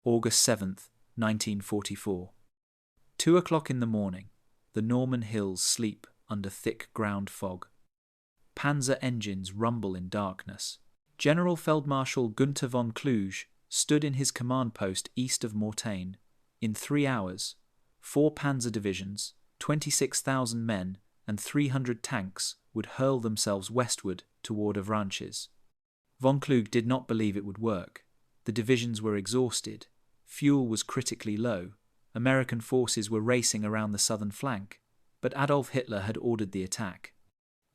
August 7th, 1944. 2 o'clock in the morning. The Norman hills sleep under thick ground fog. Panzer engines rumble in darkness. General Feldmarschall Günther von Kluge stood in his command post east of Mortain. In 3 hours, 4 panzer divisions, 26,000 men, and 300 tanks would hurl themselves westward toward Avranches. Von Kluge did not believe it would work. The divisions were exhausted. Fuel was critically low. American forces were racing around the southern flank, but Adolf Hitler had ordered the attack.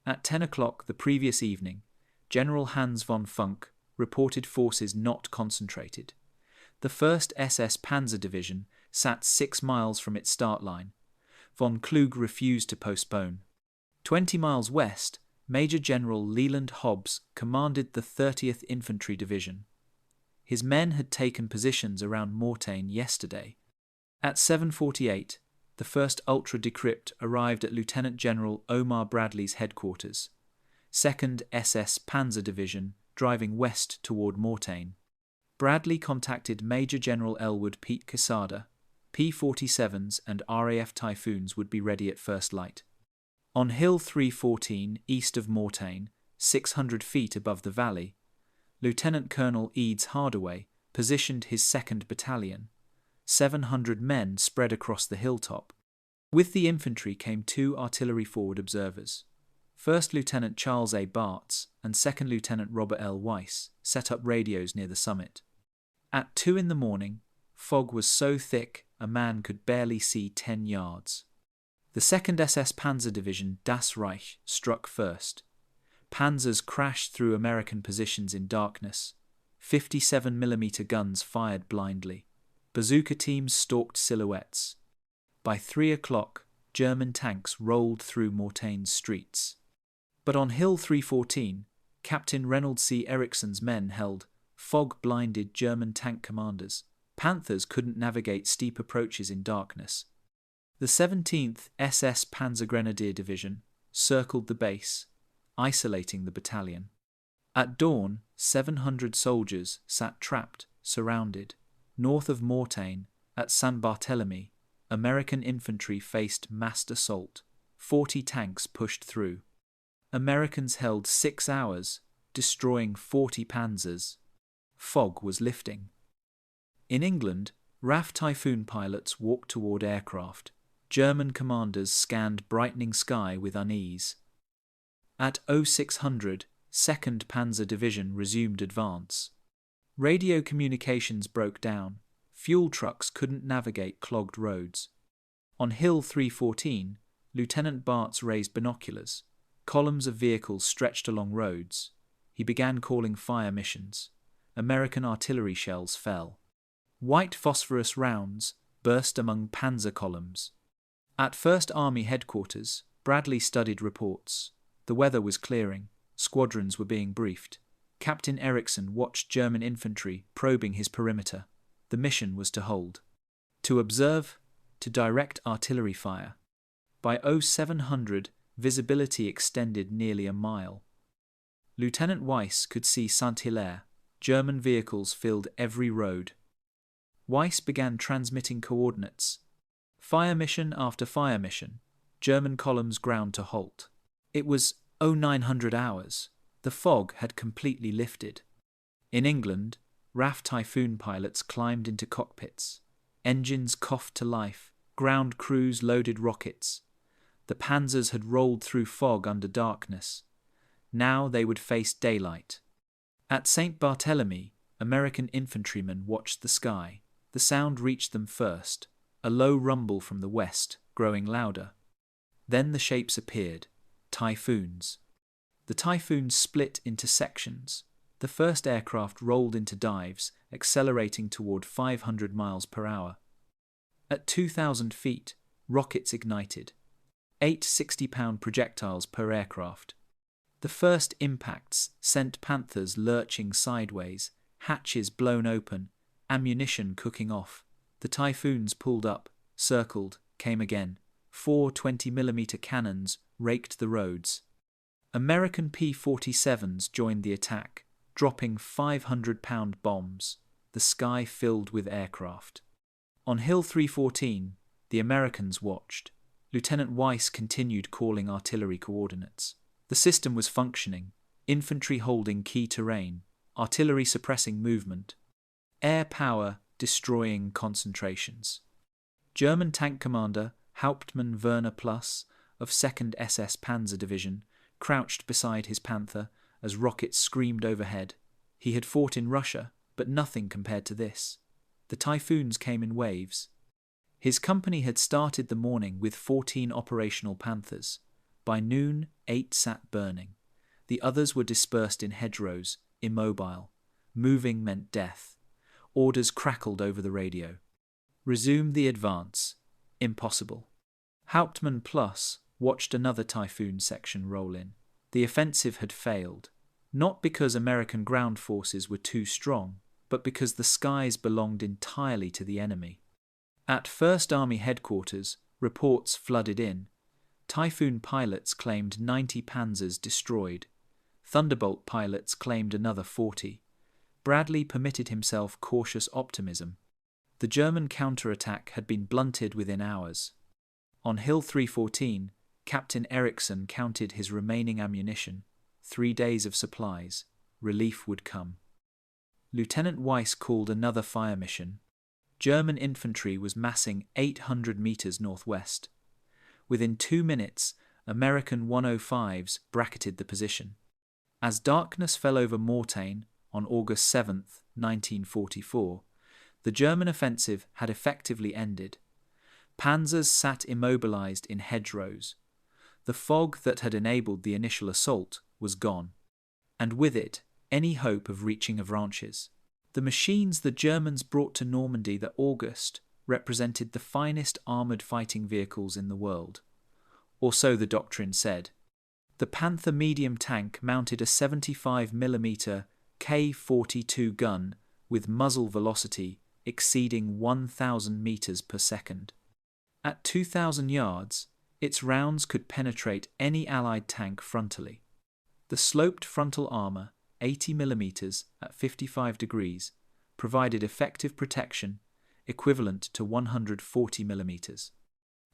At 10 o'clock the previous evening, General Hans von Funk reported forces not concentrated. The 1st SS Panzer Division sat 6 miles from its start line. Von Kluge refused to postpone. 20 miles west, Major General Leland Hobbs commanded the 30th Infantry Division. His men had taken positions around Mortain yesterday. At 7:48, the 1st Ultra Decrypt arrived at Lieutenant General Omar Bradley's headquarters. 2nd SS Panzer Division driving west toward Mortain. Bradley contacted Major General Elwood Pete Quesada. P-47s and RAF Typhoons would be ready at first light. On Hill 314, east of Mortain, 600 feet above the valley, Lieutenant Colonel Eads Hardaway positioned his 2nd Battalion. 700 men spread across the hilltop. With the infantry came 2 artillery forward observers. 1st Lieutenant Charles A. Bartz and 2nd Lieutenant Robert L. Weiss set up radios near the summit. At 2 in the morning, fog was so thick a man could barely see 10 yards. The 2nd SS Panzer Division Das Reich struck first. Panzers crashed through American positions in darkness. 57mm guns fired blindly. Bazooka teams stalked silhouettes. By 3 o'clock, German tanks rolled through Mortain's streets. But on Hill 314, Captain Reynold C. Ericsson's men held fog-blinded German tank commanders. Panthers couldn't navigate steep approaches in darkness. The 17th SS Panzer Grenadier Division circled the base, isolating the battalion. At dawn, 700 soldiers sat trapped, surrounded. North of Mortain, at San Barthélemy, American infantry faced massed assault. 40 tanks pushed through. Americans held 6 hours, destroying 40 panzers. Fog was lifting. In England, RAF Typhoon pilots walked toward aircraft. German commanders scanned brightening sky with unease. At 0600, 2nd Panzer Division resumed advance. Radio communications broke down. Fuel trucks couldn't navigate clogged roads. On Hill 314, Lieutenant Bartz raised binoculars. Columns of vehicles stretched along roads. He began calling fire missions. American artillery shells fell. White phosphorus rounds burst among panzer columns. At 1st Army headquarters, Bradley studied reports. The weather was clearing. Squadrons were being briefed. Captain Ericsson watched German infantry probing his perimeter. The mission was to hold. To observe, to direct artillery fire. By 0700, visibility extended nearly a mile. Lieutenant Weiss could see Saint-Hilaire. German vehicles filled every road. Weiss began transmitting coordinates. Fire mission after fire mission. German columns ground to halt. It was 0900 hours. The fog had completely lifted. In England, RAF Typhoon pilots climbed into cockpits. Engines coughed to life. Ground crews loaded rockets. The panzers had rolled through fog under darkness. Now they would face daylight. At St. Barthélemy, American infantrymen watched the sky. The sound reached them first, a low rumble from the west, growing louder. Then the shapes appeared, Typhoons. The Typhoons split into sections. The first aircraft rolled into dives, accelerating toward 500 miles per hour. At 2,000 feet, rockets ignited. 8 60-pound projectiles per aircraft. The first impacts sent Panthers lurching sideways, hatches blown open, ammunition cooking off. The Typhoons pulled up, circled, came again. 4 20mm cannons raked the roads. American P-47s joined the attack, dropping 500-pound bombs. the sky filled with aircraft. On Hill 314, the Americans watched. Lieutenant Weiss continued calling artillery coordinates. The system was functioning, infantry holding key terrain, artillery suppressing movement, air power destroying concentrations. German tank commander Hauptmann Werner Plus of 2nd SS Panzer Division crouched beside his Panther as rockets screamed overhead. He had fought in Russia, but nothing compared to this. The typhoons came in waves. His company had started the morning with 14 operational Panthers. By noon, 8 sat burning. The others were dispersed in hedgerows, immobile. Moving meant death. Orders crackled over the radio. Resume the advance. Impossible. Hauptmann Plus watched another typhoon section roll in. The offensive had failed, not because American ground forces were too strong, but because the skies belonged entirely to the enemy. At 1st Army headquarters, reports flooded in. Typhoon pilots claimed 90 Panzers destroyed. Thunderbolt pilots claimed another 40. Bradley permitted himself cautious optimism. The German counterattack had been blunted within hours. On Hill 314, Captain Eriksson counted his remaining ammunition. 3 days of supplies. Relief would come. Lieutenant Weiss called another fire mission. German infantry was massing 800 meters northwest. Within 2 minutes, American 105s bracketed the position. As darkness fell over Mortain on August 7, 1944, the German offensive had effectively ended. Panzers sat immobilized in hedgerows. The fog that had enabled the initial assault was gone, and with it, any hope of reaching Avranches. The machines the Germans brought to Normandy that August represented the finest armoured fighting vehicles in the world. Or so the doctrine said. The Panther medium tank mounted a 75mm K-42 gun with muzzle velocity exceeding 1,000 meters per second. At 2,000 yards, its rounds could penetrate any Allied tank frontally. The sloped frontal armour, 80mm at 55 degrees, provided effective protection equivalent to 140mm.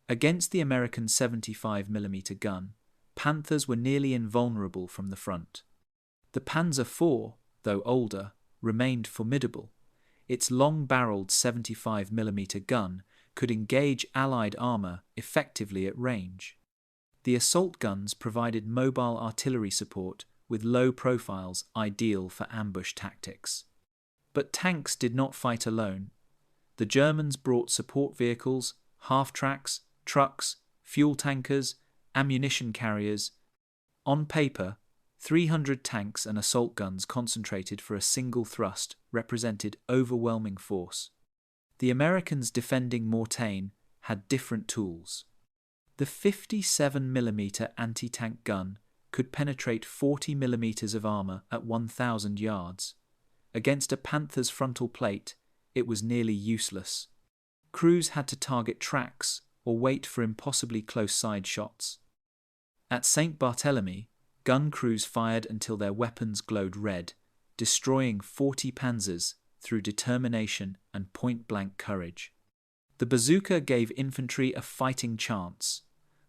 Against the American 75mm gun, Panthers were nearly invulnerable from the front. The Panzer IV, though older, remained formidable. Its long-barreled 75mm gun could engage Allied armour effectively at range. The assault guns provided mobile artillery support with low profiles ideal for ambush tactics. But tanks did not fight alone. The Germans brought support vehicles, half-tracks, trucks, fuel tankers, ammunition carriers. On paper, 300 tanks and assault guns concentrated for a single thrust represented overwhelming force. The Americans defending Mortain had different tools. The 57mm anti-tank gun could penetrate 40mm of armour at 1,000 yards. Against a Panther's frontal plate, it was nearly useless. Crews had to target tracks or wait for impossibly close side shots. At St. Barthélemy, gun crews fired until their weapons glowed red, destroying 40 Panzers through determination and point-blank courage. The bazooka gave infantry a fighting chance.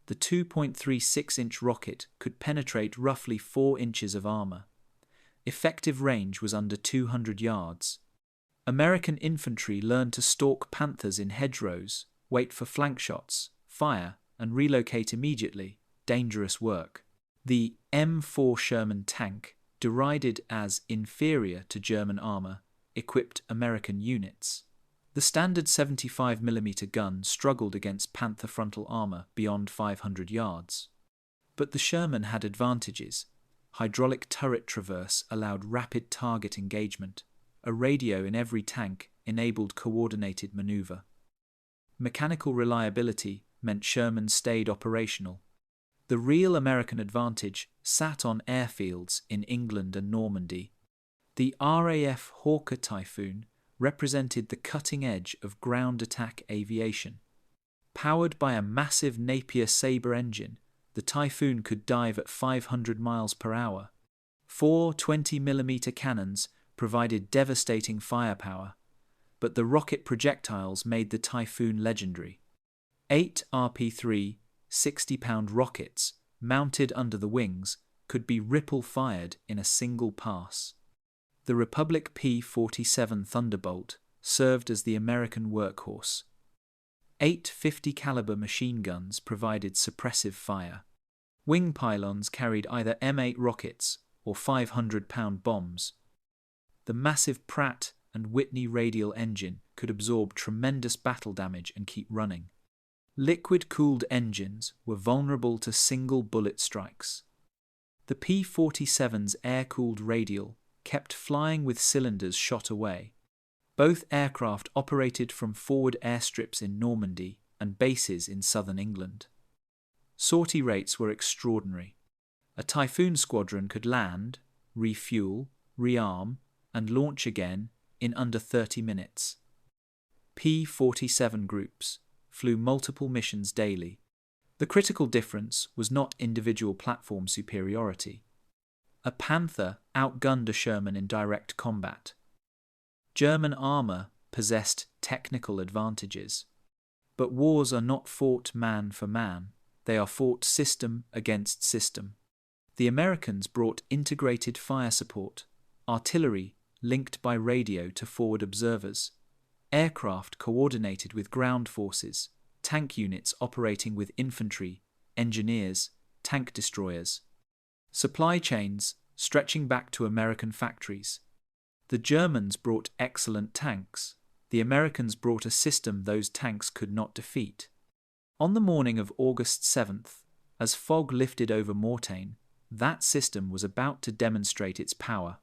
The 2.36-inch rocket could penetrate roughly 4 inches of armour. Effective range was under 200 yards. American infantry learned to stalk Panthers in hedgerows, wait for flank shots, fire, and relocate immediately. Dangerous work. The M4 Sherman tank, derided as inferior to German armour, equipped American units. The standard 75mm gun struggled against Panther frontal armour beyond 500 yards. But the Sherman had advantages. Hydraulic turret traverse allowed rapid target engagement. A radio in every tank enabled coordinated manoeuvre. Mechanical reliability meant Sherman stayed operational. The real American advantage sat on airfields in England and Normandy. The RAF Hawker Typhoon represented the cutting edge of ground attack aviation. Powered by a massive Napier Sabre engine, the Typhoon could dive at 500 miles per hour. 4 20mm cannons provided devastating firepower, but the rocket projectiles made the Typhoon legendary. 8 RP-3 60-pound rockets, mounted under the wings, could be ripple-fired in a single pass. The Republic P-47 Thunderbolt served as the American workhorse. 8 50-caliber machine guns provided suppressive fire. Wing pylons carried either M8 rockets or 500-pound bombs. The massive Pratt and Whitney radial engine could absorb tremendous battle damage and keep running. Liquid-cooled engines were vulnerable to single bullet strikes. The P-47's air-cooled radial kept flying with cylinders shot away. Both aircraft operated from forward airstrips in Normandy and bases in southern England. Sortie rates were extraordinary. A Typhoon squadron could land, refuel, rearm, and launch again in under 30 minutes. P-47 groups flew multiple missions daily. The critical difference was not individual platform superiority. A Panther outgunned a Sherman in direct combat. German armour possessed technical advantages. But wars are not fought man for man, they are fought system against system. The Americans brought integrated fire support, artillery linked by radio to forward observers, aircraft coordinated with ground forces, tank units operating with infantry, engineers, tank destroyers. Supply chains stretching back to American factories. The Germans brought excellent tanks. The Americans brought a system those tanks could not defeat. On the morning of August 7th, as fog lifted over Mortain, that system was about to demonstrate its power,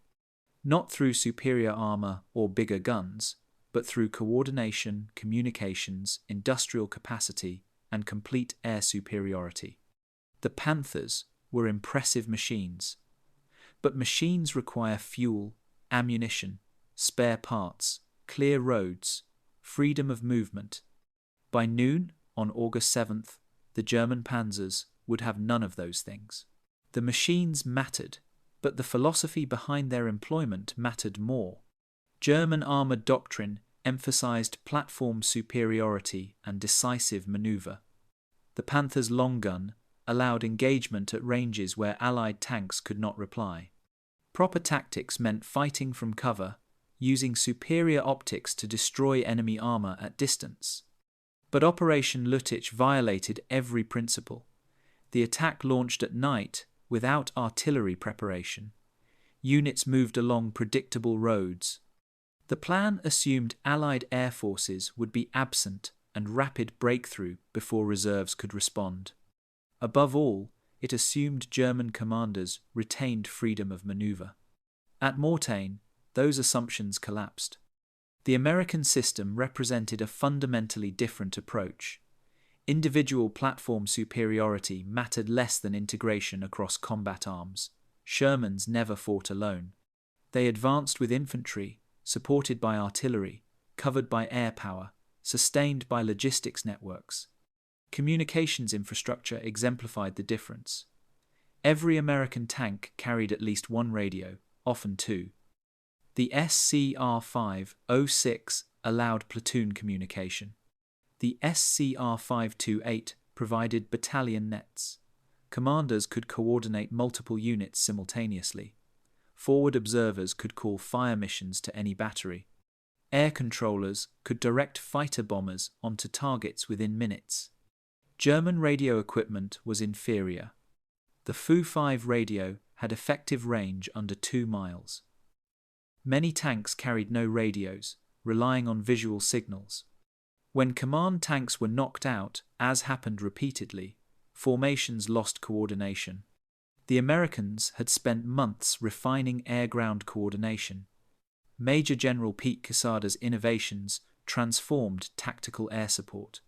not through superior armour or bigger guns, but through coordination, communications, industrial capacity, and complete air superiority. The Panthers were impressive machines. But machines require fuel, ammunition, spare parts, clear roads, freedom of movement. By noon, on August 7th, the German Panzers would have none of those things. The machines mattered, but the philosophy behind their employment mattered more. German armoured doctrine emphasized platform superiority and decisive manoeuvre. The Panther's long gun allowed engagement at ranges where Allied tanks could not reply. Proper tactics meant fighting from cover, using superior optics to destroy enemy armour at distance. But Operation Lüttich violated every principle. The attack launched at night without artillery preparation. Units moved along predictable roads. The plan assumed Allied air forces would be absent and rapid breakthrough before reserves could respond. Above all, it assumed German commanders retained freedom of manoeuvre. At Mortain, those assumptions collapsed. The American system represented a fundamentally different approach. Individual platform superiority mattered less than integration across combat arms. Shermans never fought alone. They advanced with infantry, supported by artillery, covered by air power, sustained by logistics networks. Communications infrastructure exemplified the difference. Every American tank carried at least one radio, often two. The SCR-506 allowed platoon communication. The SCR-528 provided battalion nets. Commanders could coordinate multiple units simultaneously. Forward observers could call fire missions to any battery. Air controllers could direct fighter bombers onto targets within minutes. German radio equipment was inferior. The Fu-5 radio had effective range under 2 miles. Many tanks carried no radios, relying on visual signals. When command tanks were knocked out, as happened repeatedly, formations lost coordination. The Americans had spent months refining air-ground coordination. Major General Pete Quesada's innovations transformed tactical air support.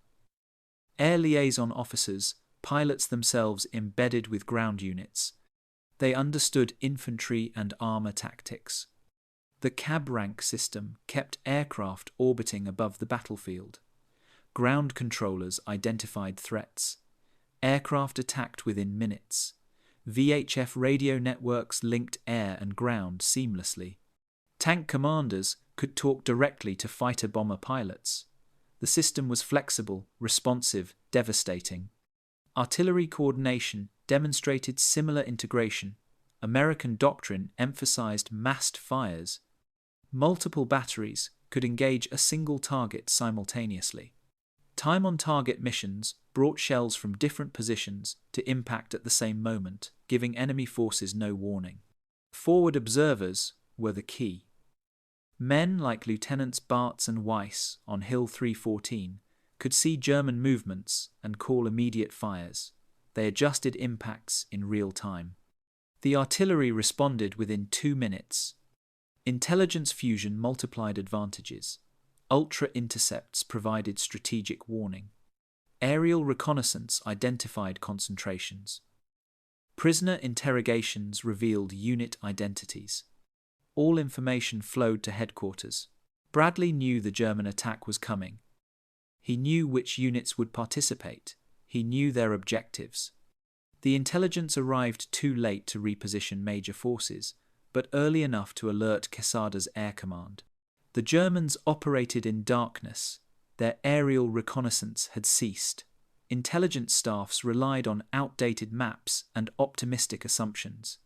Air liaison officers, pilots themselves embedded with ground units. They understood infantry and armour tactics. The cab rank system kept aircraft orbiting above the battlefield. Ground controllers identified threats. Aircraft attacked within minutes. VHF radio networks linked air and ground seamlessly. Tank commanders could talk directly to fighter-bomber pilots. The system was flexible, responsive, devastating. Artillery coordination demonstrated similar integration. American doctrine emphasized massed fires. Multiple batteries could engage a single target simultaneously. Time-on-target missions brought shells from different positions to impact at the same moment, giving enemy forces no warning. Forward observers were the key. Men like Lieutenants Bartz and Weiss on Hill 314 could see German movements and call immediate fires. They adjusted impacts in real time. The artillery responded within 2 minutes. Intelligence fusion multiplied advantages. Ultra-intercepts provided strategic warning. Aerial reconnaissance identified concentrations. Prisoner interrogations revealed unit identities. All information flowed to headquarters. Bradley knew the German attack was coming. He knew which units would participate. He knew their objectives. The intelligence arrived too late to reposition major forces, but early enough to alert Quesada's air command. The Germans operated in darkness. Their aerial reconnaissance had ceased. Intelligence staffs relied on outdated maps and optimistic assumptions.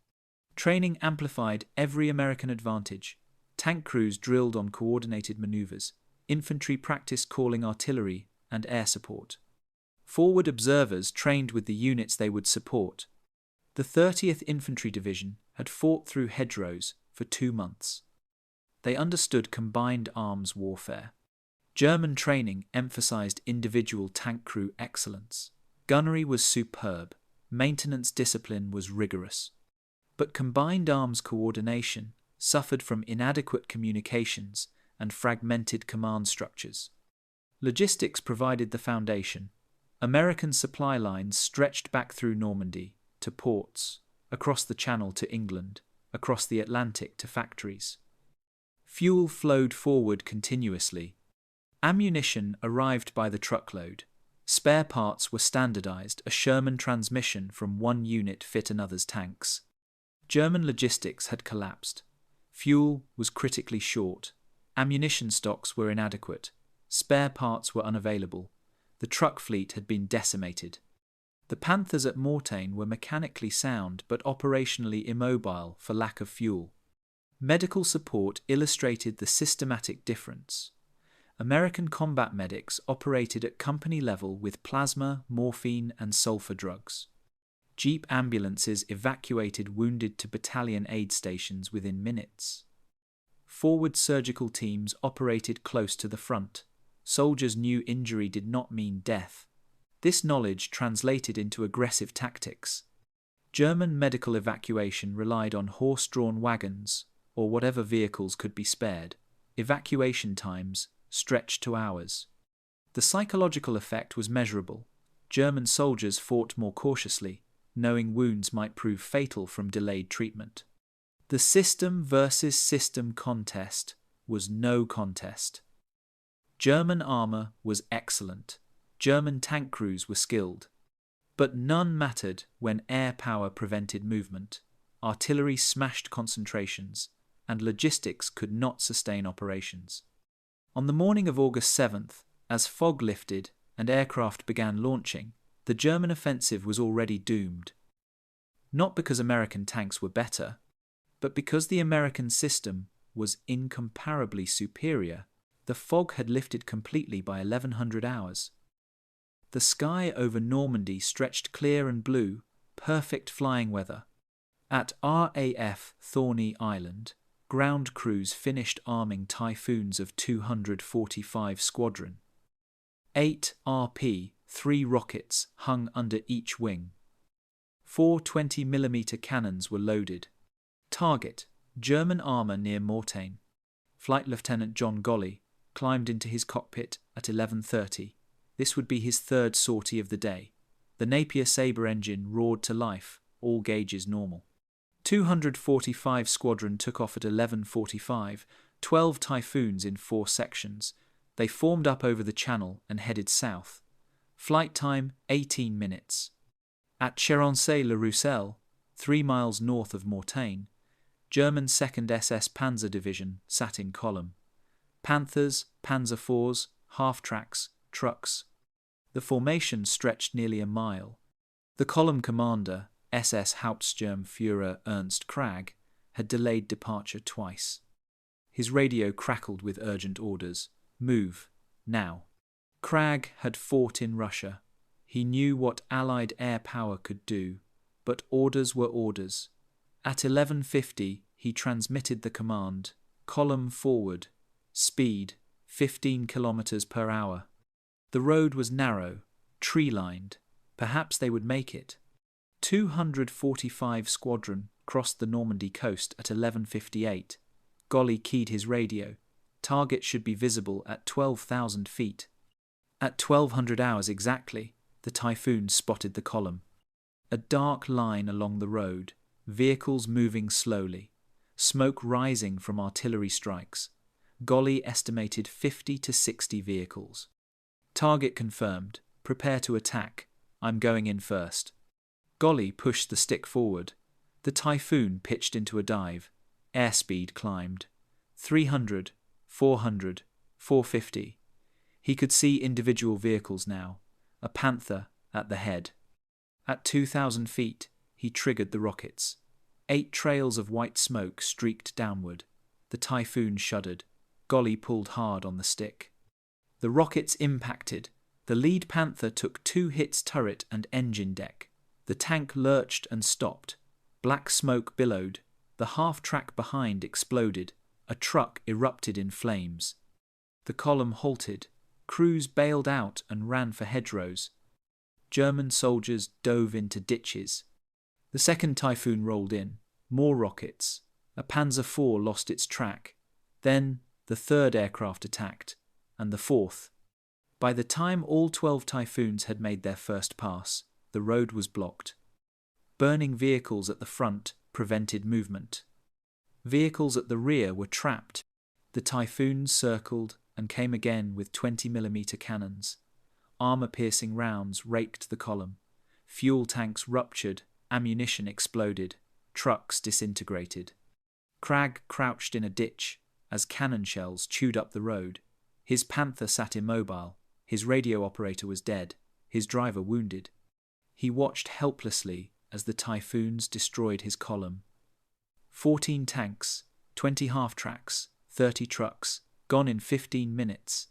Training amplified every American advantage. Tank crews drilled on coordinated maneuvers. Infantry practiced calling artillery and air support. Forward observers trained with the units they would support. The 30th Infantry Division had fought through hedgerows for 2 months. They understood combined arms warfare. German training emphasized individual tank crew excellence. Gunnery was superb. Maintenance discipline was rigorous. But combined arms coordination suffered from inadequate communications and fragmented command structures. Logistics provided the foundation. American supply lines stretched back through Normandy to ports, across the Channel to England, across the Atlantic to factories. Fuel flowed forward continuously. Ammunition arrived by the truckload. Spare parts were standardized. A Sherman transmission from one unit fit another's tanks. German logistics had collapsed. Fuel was critically short. Ammunition stocks were inadequate. Spare parts were unavailable. The truck fleet had been decimated. The Panthers at Mortain were mechanically sound but operationally immobile for lack of fuel. Medical support illustrated the systematic difference. American combat medics operated at company level with plasma, morphine, and sulfur drugs. Jeep ambulances evacuated wounded to battalion aid stations within minutes. Forward surgical teams operated close to the front. Soldiers knew injury did not mean death. This knowledge translated into aggressive tactics. German medical evacuation relied on horse-drawn wagons, or whatever vehicles could be spared. Evacuation times stretched to hours. The psychological effect was measurable. German soldiers fought more cautiously, knowing wounds might prove fatal from delayed treatment. The system versus system contest was no contest. German armor was excellent. German tank crews were skilled. But none mattered when air power prevented movement, artillery smashed concentrations, and logistics could not sustain operations. On the morning of August 7th, as fog lifted and aircraft began launching, the German offensive was already doomed. Not because American tanks were better, but because the American system was incomparably superior. The fog had lifted completely by 1100 hours. The sky over Normandy stretched clear and blue, perfect flying weather. At RAF Thorney Island, ground crews finished arming Typhoons of 245 Squadron. 8 RP, 3 rockets hung under each wing. 4 20mm cannons were loaded. Target: German armour near Mortain. Flight Lieutenant John Golly climbed into his cockpit at 11:30. This would be his third sortie of the day. The Napier Sabre engine roared to life, all gauges normal. 245 Squadron took off at 11:45, 12 Typhoons in 4 sections. They formed up over the Channel and headed south. Flight time 18 minutes. At Chéronce-le-Roussel, 3 miles north of Mortain, German 2nd SS Panzer Division sat in column. Panthers, Panzer IVs, half-tracks, trucks. The formation stretched nearly a mile. The column commander, SS Hauptsturmführer Ernst Krag, had delayed departure twice. His radio crackled with urgent orders. Move, now. Krag had fought in Russia. He knew what Allied air power could do, but orders were orders. At 11:50, he transmitted the command, column forward, speed 15 kilometers per hour. The road was narrow, tree-lined. Perhaps they would make it. 245 Squadron crossed the Normandy coast at 11:58. Golly keyed his radio. Target should be visible at 12,000 feet. At 1200 hours exactly, the Typhoon spotted the column. A dark line along the road, vehicles moving slowly, smoke rising from artillery strikes. Golly estimated 50 to 60 vehicles. Target confirmed. Prepare to attack. I'm going in first. Golly pushed the stick forward. The Typhoon pitched into a dive. Airspeed climbed. 300, 400, 450. He could see individual vehicles now, a Panther at the head. At 2,000 feet, he triggered the rockets. 8 trails of white smoke streaked downward. The Typhoon shuddered. Golly pulled hard on the stick. The rockets impacted. The lead Panther took 2 hits turret and engine deck. The tank lurched and stopped. Black smoke billowed. The half-track behind exploded. A truck erupted in flames. The column halted. Crews bailed out and ran for hedgerows. German soldiers dove into ditches. The second Typhoon rolled in. More rockets. A Panzer IV lost its track. Then the third aircraft attacked, and the fourth. By the time all 12 Typhoons had made their first pass, the road was blocked. Burning vehicles at the front prevented movement. Vehicles at the rear were trapped. The Typhoons circled and came again with 20mm cannons. Armor-piercing rounds raked the column. Fuel tanks ruptured, ammunition exploded, trucks disintegrated. Krag crouched in a ditch as cannon shells chewed up the road. His Panther sat immobile. His radio operator was dead, his driver wounded. He watched helplessly as the Typhoons destroyed his column. 14 tanks, 20 half-tracks, 30 trucks, gone in 15 minutes.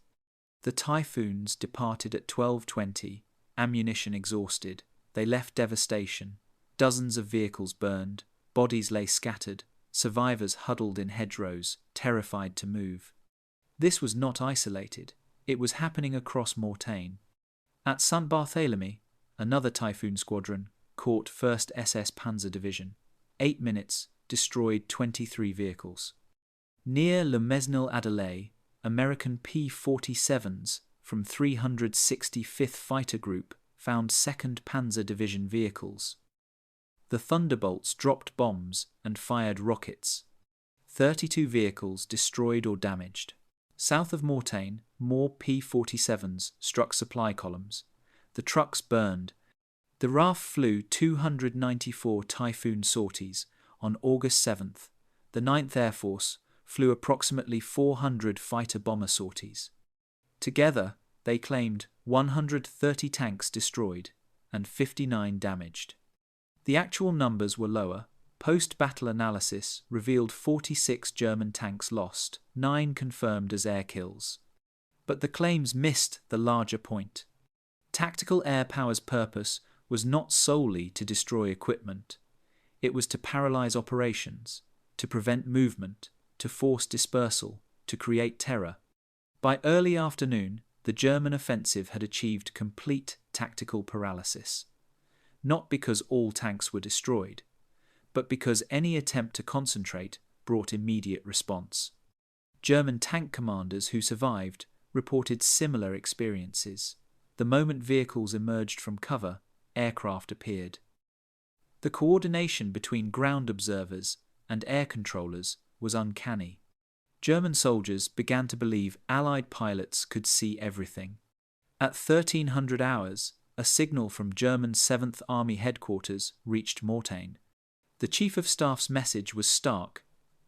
The Typhoons departed at 12:20, ammunition exhausted. They left devastation. Dozens of vehicles burned, bodies lay scattered, survivors huddled in hedgerows, terrified to move. This was not isolated. It was happening across Mortain. At St. Barthélemy, another Typhoon squadron caught 1st SS Panzer Division. 8 minutes, destroyed 23 vehicles. Near Le Mesnil-Adelaide, American P-47s from 365th Fighter Group found 2nd Panzer Division vehicles. The Thunderbolts dropped bombs and fired rockets. 32 vehicles destroyed or damaged. South of Mortain, more P-47s struck supply columns. The trucks burned. The RAF flew 294 Typhoon sorties on August 7th. The 9th Air Force flew approximately 400 fighter-bomber sorties. Together, they claimed 130 tanks destroyed and 59 damaged. The actual numbers were lower. Post-battle analysis revealed 46 German tanks lost, 9 confirmed as air kills. But the claims missed the larger point. Tactical air power's purpose was not solely to destroy equipment. It was to paralyze operations, to prevent movement, to force dispersal, to create terror. By early afternoon, the German offensive had achieved complete tactical paralysis. Not because all tanks were destroyed, but because any attempt to concentrate brought immediate response. German tank commanders who survived reported similar experiences. The moment vehicles emerged from cover, aircraft appeared. The coordination between ground observers and air controllers was uncanny. German soldiers began to believe Allied pilots could see everything. At 1300 hours, a signal from German 7th Army headquarters reached Mortain. The Chief of Staff's message was stark: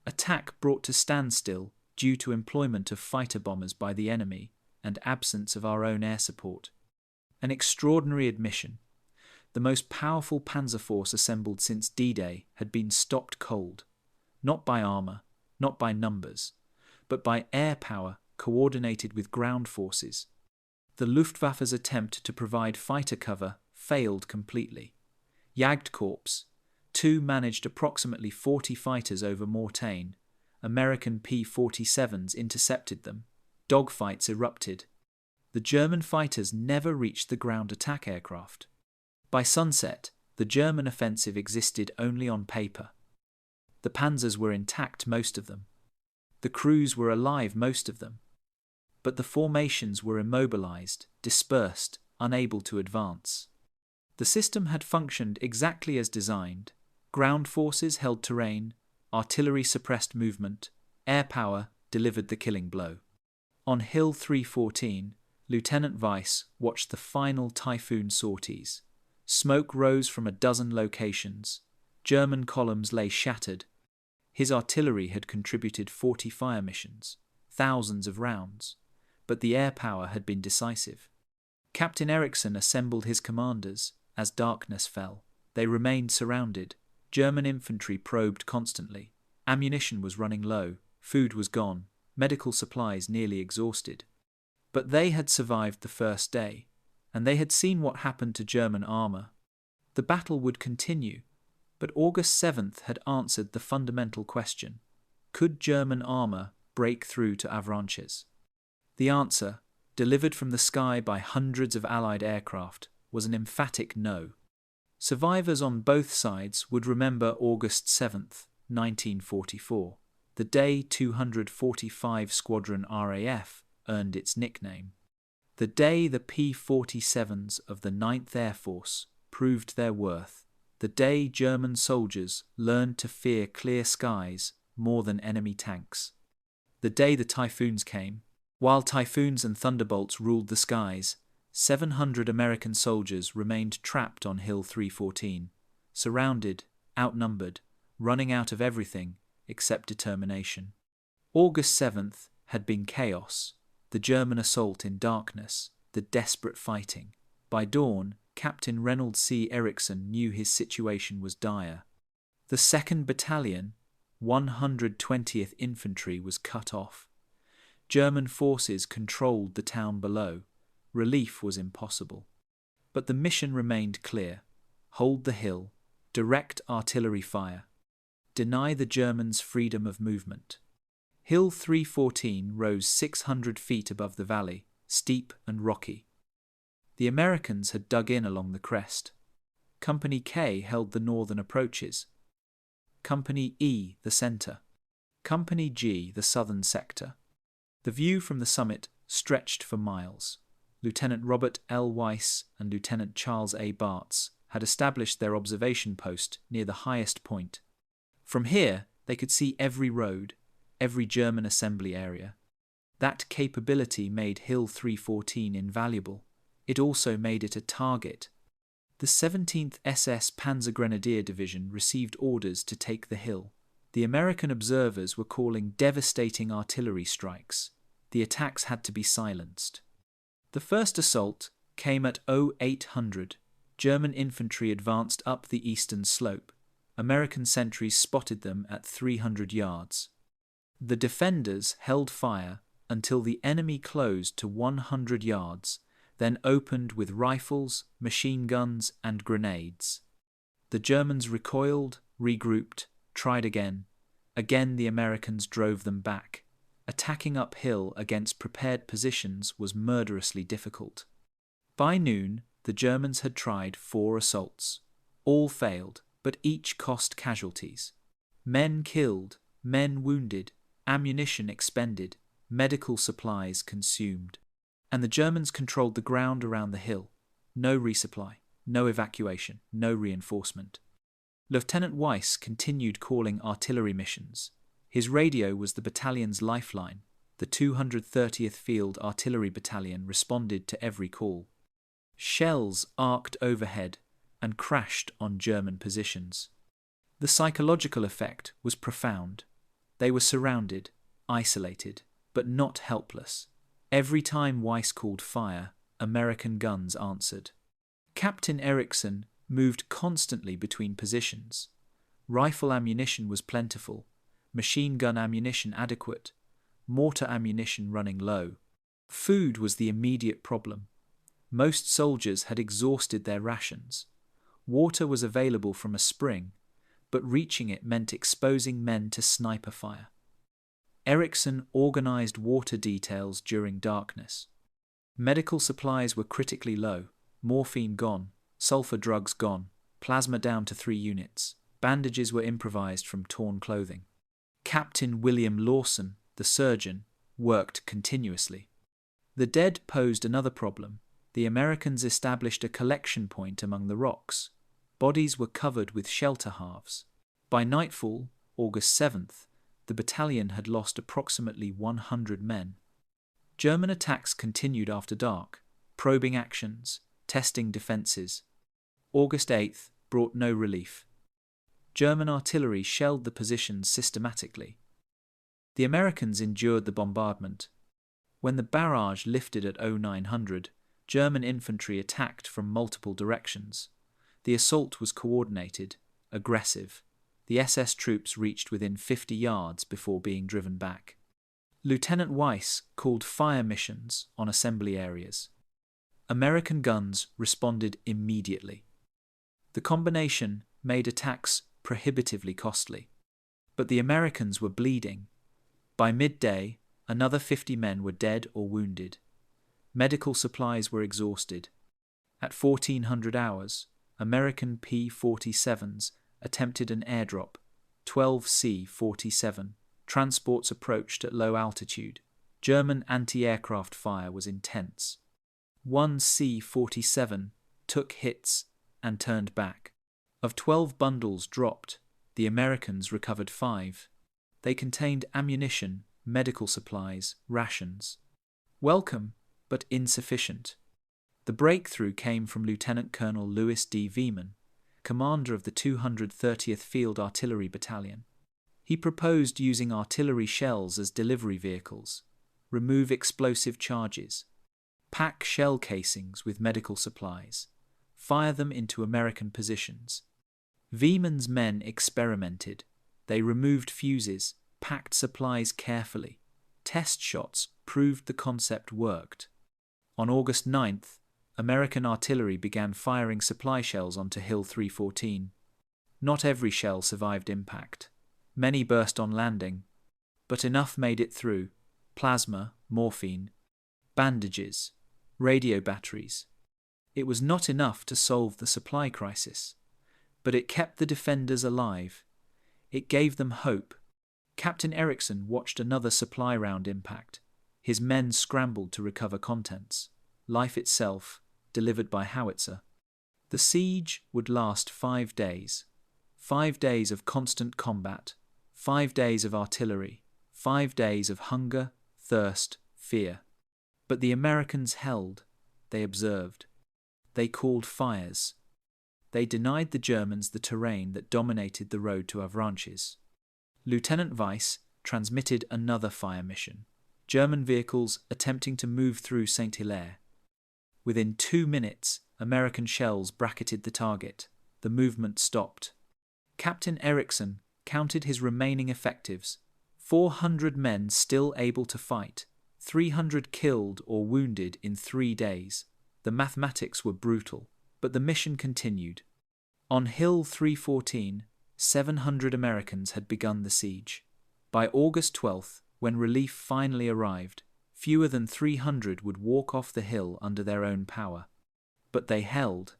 Attack brought to standstill due to employment of fighter bombers by the enemy and absence of our own air support. An extraordinary admission. The most powerful panzer force assembled since D-Day had been stopped cold, not by armour, not by numbers, but by air power coordinated with ground forces. The Luftwaffe's attempt to provide fighter cover failed completely. Jagdkorps, 2 managed approximately 40 fighters over Mortain. American P-47s intercepted them. Dogfights erupted. The German fighters never reached the ground attack aircraft. By sunset, the German offensive existed only on paper. The panzers were intact, most of them. The crews were alive, most of them. But the formations were immobilized, dispersed, unable to advance. The system had functioned exactly as designed. Ground forces held terrain, artillery suppressed movement, air power delivered the killing blow. On Hill 314, Lieutenant Weiss watched the final Typhoon sorties. Smoke rose from a dozen locations. German columns lay shattered. His artillery had contributed 40 fire missions, thousands of rounds, but the air power had been decisive. Captain Eriksson assembled his commanders as darkness fell. They remained surrounded. German infantry probed constantly. Ammunition was running low, food was gone, medical supplies nearly exhausted. But they had survived the first day, and they had seen what happened to German armour. The battle would continue, but August 7th had answered the fundamental question: could German armour break through to Avranches? The answer, delivered from the sky by hundreds of Allied aircraft, was an emphatic no. Survivors on both sides would remember August 7th, 1944, the day 245 Squadron RAF earned its nickname. The day the P-47s of the 9th Air Force proved their worth. The day German soldiers learned to fear clear skies more than enemy tanks. The day the Typhoons came. While Typhoons and Thunderbolts ruled the skies, 700 American soldiers remained trapped on Hill 314, surrounded, outnumbered, running out of everything except determination. August 7th had been chaos, the German assault in darkness, the desperate fighting. By dawn, Captain Reynold C. Eriksson knew his situation was dire. The 2nd Battalion, 120th Infantry, was cut off. German forces controlled the town below. Relief was impossible. But the mission remained clear: hold the hill, direct artillery fire, deny the Germans freedom of movement. Hill 314 rose 600 feet above the valley, steep and rocky. The Americans had dug in along the crest. Company K held the northern approaches, Company E the centre, Company G the southern sector. The view from the summit stretched for miles. Lieutenant Robert L. Weiss and Lieutenant Charles A. Bartz had established their observation post near the highest point. From here, they could see every road, every German assembly area. That capability made Hill 314 invaluable. It also made it a target. The 17th SS Panzer Grenadier Division received orders to take the hill. The American observers were calling devastating artillery strikes. The attacks had to be silenced. The first assault came at 0800. German infantry advanced up the eastern slope. American sentries spotted them at 300 yards. The defenders held fire until the enemy closed to 100 yards, then opened with rifles, machine guns, and grenades. The Germans recoiled, regrouped, tried again. Again the Americans drove them back. Attacking uphill against prepared positions was murderously difficult. By noon, the Germans had tried 4 assaults. All failed, but each cost casualties. Men killed, men wounded, ammunition expended, medical supplies consumed. And the Germans controlled the ground around the hill. No resupply, no evacuation, no reinforcement. Lieutenant Weiss continued calling artillery missions. His radio was the battalion's lifeline. The 230th Field Artillery Battalion responded to every call. Shells arced overhead and crashed on German positions. The psychological effect was profound. They were surrounded, isolated, but not helpless. Every time Weiss called fire, American guns answered. Captain Erickson moved constantly between positions. Rifle ammunition was plentiful, machine gun ammunition adequate, mortar ammunition running low. Food was the immediate problem. Most soldiers had exhausted their rations. Water was available from a spring, but reaching it meant exposing men to sniper fire. Erickson organized water details during darkness. Medical supplies were critically low, morphine gone, sulfur drugs gone, plasma down to 3 units. Bandages were improvised from torn clothing. Captain William Lawson, the surgeon, worked continuously. The dead posed another problem. The Americans established a collection point among the rocks. Bodies were covered with shelter halves. By nightfall, August 7th, the battalion had lost approximately 100 men. German attacks continued after dark, probing actions, testing defences. August 8th brought no relief. German artillery shelled the positions systematically. The Americans endured the bombardment. When the barrage lifted at 0900, German infantry attacked from multiple directions. The assault was coordinated, aggressive. The SS troops reached within 50 yards before being driven back. Lieutenant Weiss called fire missions on assembly areas. American guns responded immediately. The combination made attacks prohibitively costly. But the Americans were bleeding. By midday, another 50 men were dead or wounded. Medical supplies were exhausted. At 1400 hours, American P-47s attempted an airdrop. 12 C-47 transports approached at low altitude. German anti-aircraft fire was intense. 1 C-47 took hits and turned back. Of 12 bundles dropped, the Americans recovered 5. They contained ammunition, medical supplies, rations. Welcome, but insufficient. The breakthrough came from Lieutenant Colonel Louis D. Veeman, commander of the 230th Field Artillery Battalion. He proposed using artillery shells as delivery vehicles, remove explosive charges, pack shell casings with medical supplies, fire them into American positions. Veeman's men experimented. They removed fuses, packed supplies carefully. Test shots proved the concept worked. On August 9th, American artillery began firing supply shells onto Hill 314. Not every shell survived impact. Many burst on landing, but enough made it through. Plasma, morphine, bandages, radio batteries. It was not enough to solve the supply crisis, but it kept the defenders alive. It gave them hope. Captain Erickson watched another supply round impact. His men scrambled to recover contents. Life itself, delivered by howitzer. The siege would last 5 days. 5 days of constant combat. 5 days of artillery. 5 days of hunger, thirst, fear. But the Americans held. They observed. They called fires. They denied the Germans the terrain that dominated the road to Avranches. Lieutenant Weiss transmitted another fire mission. German vehicles attempting to move through Saint-Hilaire. Within 2 minutes, American shells bracketed the target. The movement stopped. Captain Erickson counted his remaining effectives. 400 men still able to fight. 300 killed or wounded in 3 days. The mathematics were brutal, but the mission continued. On Hill 314, 700 Americans had begun the siege. By August 12th, when relief finally arrived, fewer than 300 would walk off the hill under their own power. But they held,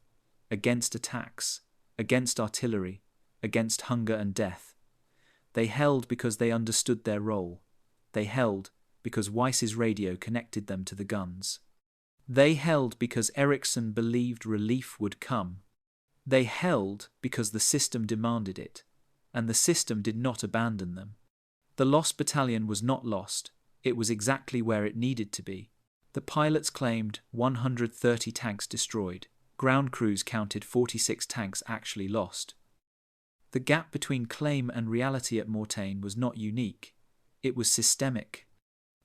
against attacks, against artillery, against hunger and death. They held because they understood their role. They held because Weiss's radio connected them to the guns. They held because Erickson believed relief would come. They held because the system demanded it, and the system did not abandon them. The lost battalion was not lost. It was exactly where it needed to be. The pilots claimed 130 tanks destroyed. Ground crews counted 46 tanks actually lost. The gap between claim and reality at Mortain was not unique. it was systemic.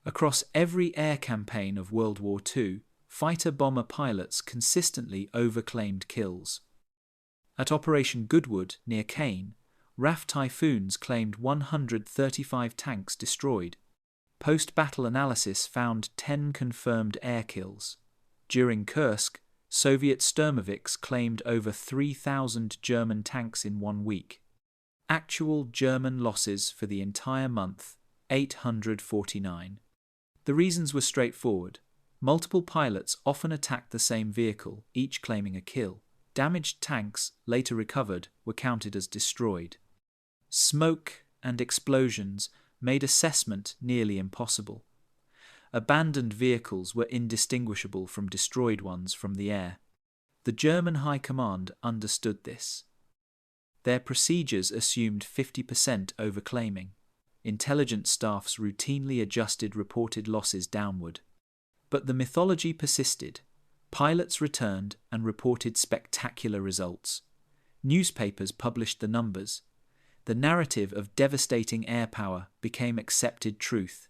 Across every air campaign of World War II, fighter-bomber pilots consistently overclaimed kills. At Operation Goodwood, near Caen, RAF Typhoons claimed 135 tanks destroyed. Post-battle analysis found 10 confirmed air kills. During Kursk, Soviet Sturmovix claimed over 3,000 German tanks in 1 week. Actual German losses for the entire month, 849. The reasons were straightforward. Multiple pilots often attacked the same vehicle, each claiming a kill. Damaged tanks, later recovered, were counted as destroyed. Smoke and explosions made assessment nearly impossible. Abandoned vehicles were indistinguishable from destroyed ones from the air. The German High Command understood this. Their procedures assumed 50% overclaiming. Intelligence staffs routinely adjusted reported losses downward. But the mythology persisted. Pilots returned and reported spectacular results. Newspapers published the numbers. The narrative of devastating air power became accepted truth.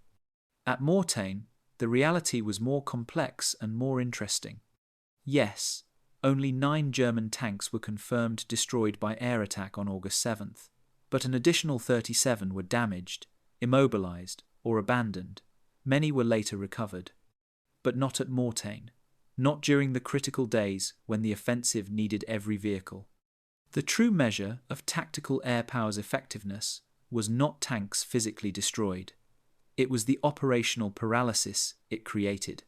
At Mortain, the reality was more complex and more interesting. Yes, only 9 German tanks were confirmed destroyed by air attack on August 7th, but an additional 37 were damaged, immobilized, or abandoned. Many were later recovered. But not at Mortain. Not during the critical days when the offensive needed every vehicle. The true measure of tactical air power's effectiveness was not tanks physically destroyed. It was the operational paralysis it created.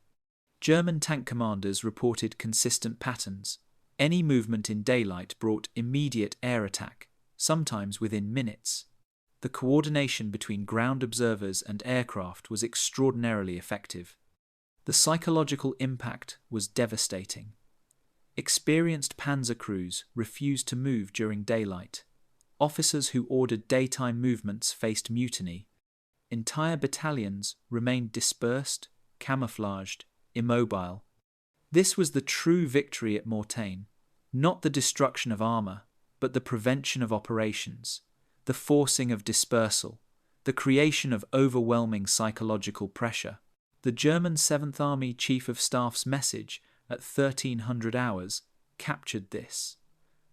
German tank commanders reported consistent patterns. Any movement in daylight brought immediate air attack, sometimes within minutes. The coordination between ground observers and aircraft was extraordinarily effective. The psychological impact was devastating. Experienced Panzer crews refused to move during daylight. Officers who ordered daytime movements faced mutiny. Entire battalions remained dispersed, camouflaged, immobile. This was the true victory at Mortain, not the destruction of armour, but the prevention of operations, the forcing of dispersal, the creation of overwhelming psychological pressure. The German 7th Army Chief of Staff's message at 1300 hours captured this.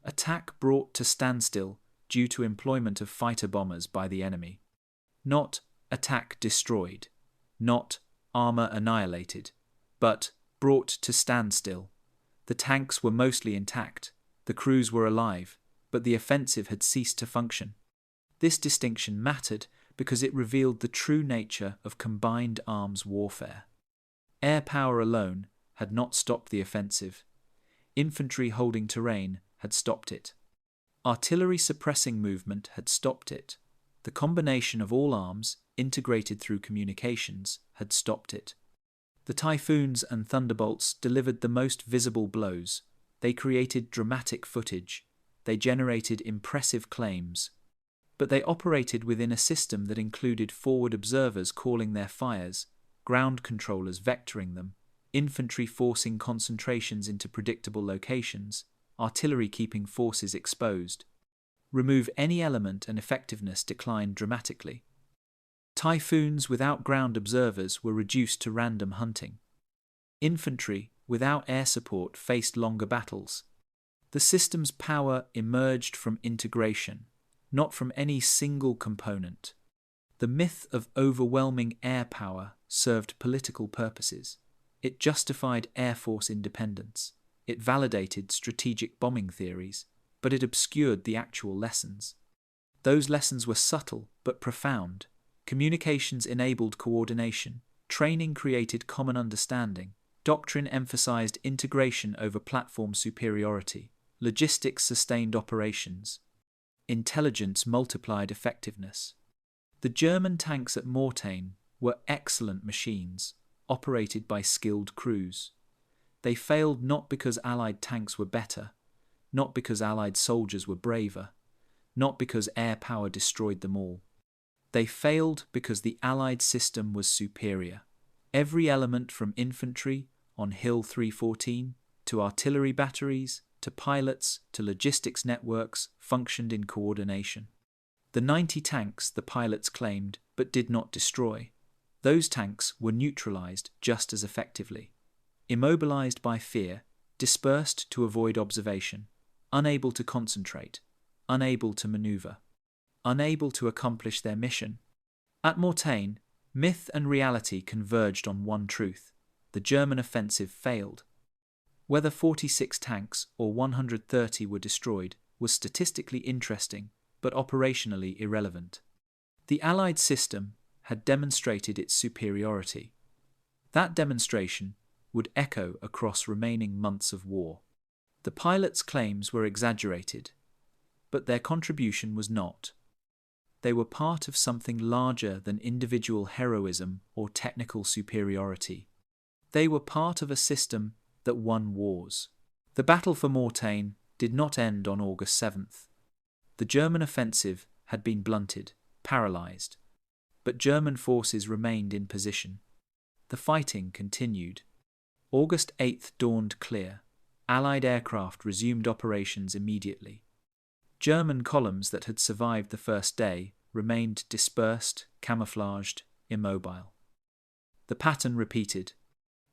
Attack brought to standstill due to employment of fighter bombers by the enemy. Not attack destroyed, not armour annihilated, but brought to standstill. The tanks were mostly intact, the crews were alive, but the offensive had ceased to function. This distinction mattered because it revealed the true nature of combined arms warfare. Air power alone had not stopped the offensive. Infantry holding terrain had stopped it. Artillery suppressing movement had stopped it. The combination of all arms, integrated through communications, had stopped it. The Typhoons and Thunderbolts delivered the most visible blows. They created dramatic footage. They generated impressive claims. But they operated within a system that included forward observers calling their fires, ground controllers vectoring them, infantry forcing concentrations into predictable locations, artillery keeping forces exposed. Remove any element and effectiveness declined dramatically. Typhoons without ground observers were reduced to random hunting. Infantry without air support faced longer battles. The system's power emerged from integration, not from any single component. The myth of overwhelming air power served political purposes. It justified Air Force independence. It validated strategic bombing theories, but it obscured the actual lessons. Those lessons were subtle but profound. Communications enabled coordination. Training created common understanding. Doctrine emphasized integration over platform superiority. Logistics sustained operations. Intelligence multiplied effectiveness. The German tanks at Mortain were excellent machines, operated by skilled crews. They failed not because Allied tanks were better, not because Allied soldiers were braver, not because air power destroyed them all. They failed because the Allied system was superior. Every element from infantry on Hill 314 to artillery batteries to pilots to logistics networks functioned in coordination. The 90 tanks, the pilots claimed, but did not destroy. Those tanks were neutralized just as effectively. Immobilized by fear, dispersed to avoid observation, unable to concentrate, unable to maneuver, unable to accomplish their mission. At Mortain, myth and reality converged on one truth: the German offensive failed. Whether 46 tanks or 130 were destroyed was statistically interesting, but operationally irrelevant. The Allied system had demonstrated its superiority. That demonstration would echo across remaining months of war. The pilots' claims were exaggerated, but their contribution was not. They were part of something larger than individual heroism or technical superiority. They were part of a system that won wars. The battle for Mortain did not end on August 7th. The German offensive had been blunted, paralyzed, but German forces remained in position. The fighting continued. August 8th dawned clear. Allied aircraft resumed operations immediately. German columns that had survived the first day remained dispersed, camouflaged, immobile. The pattern repeated.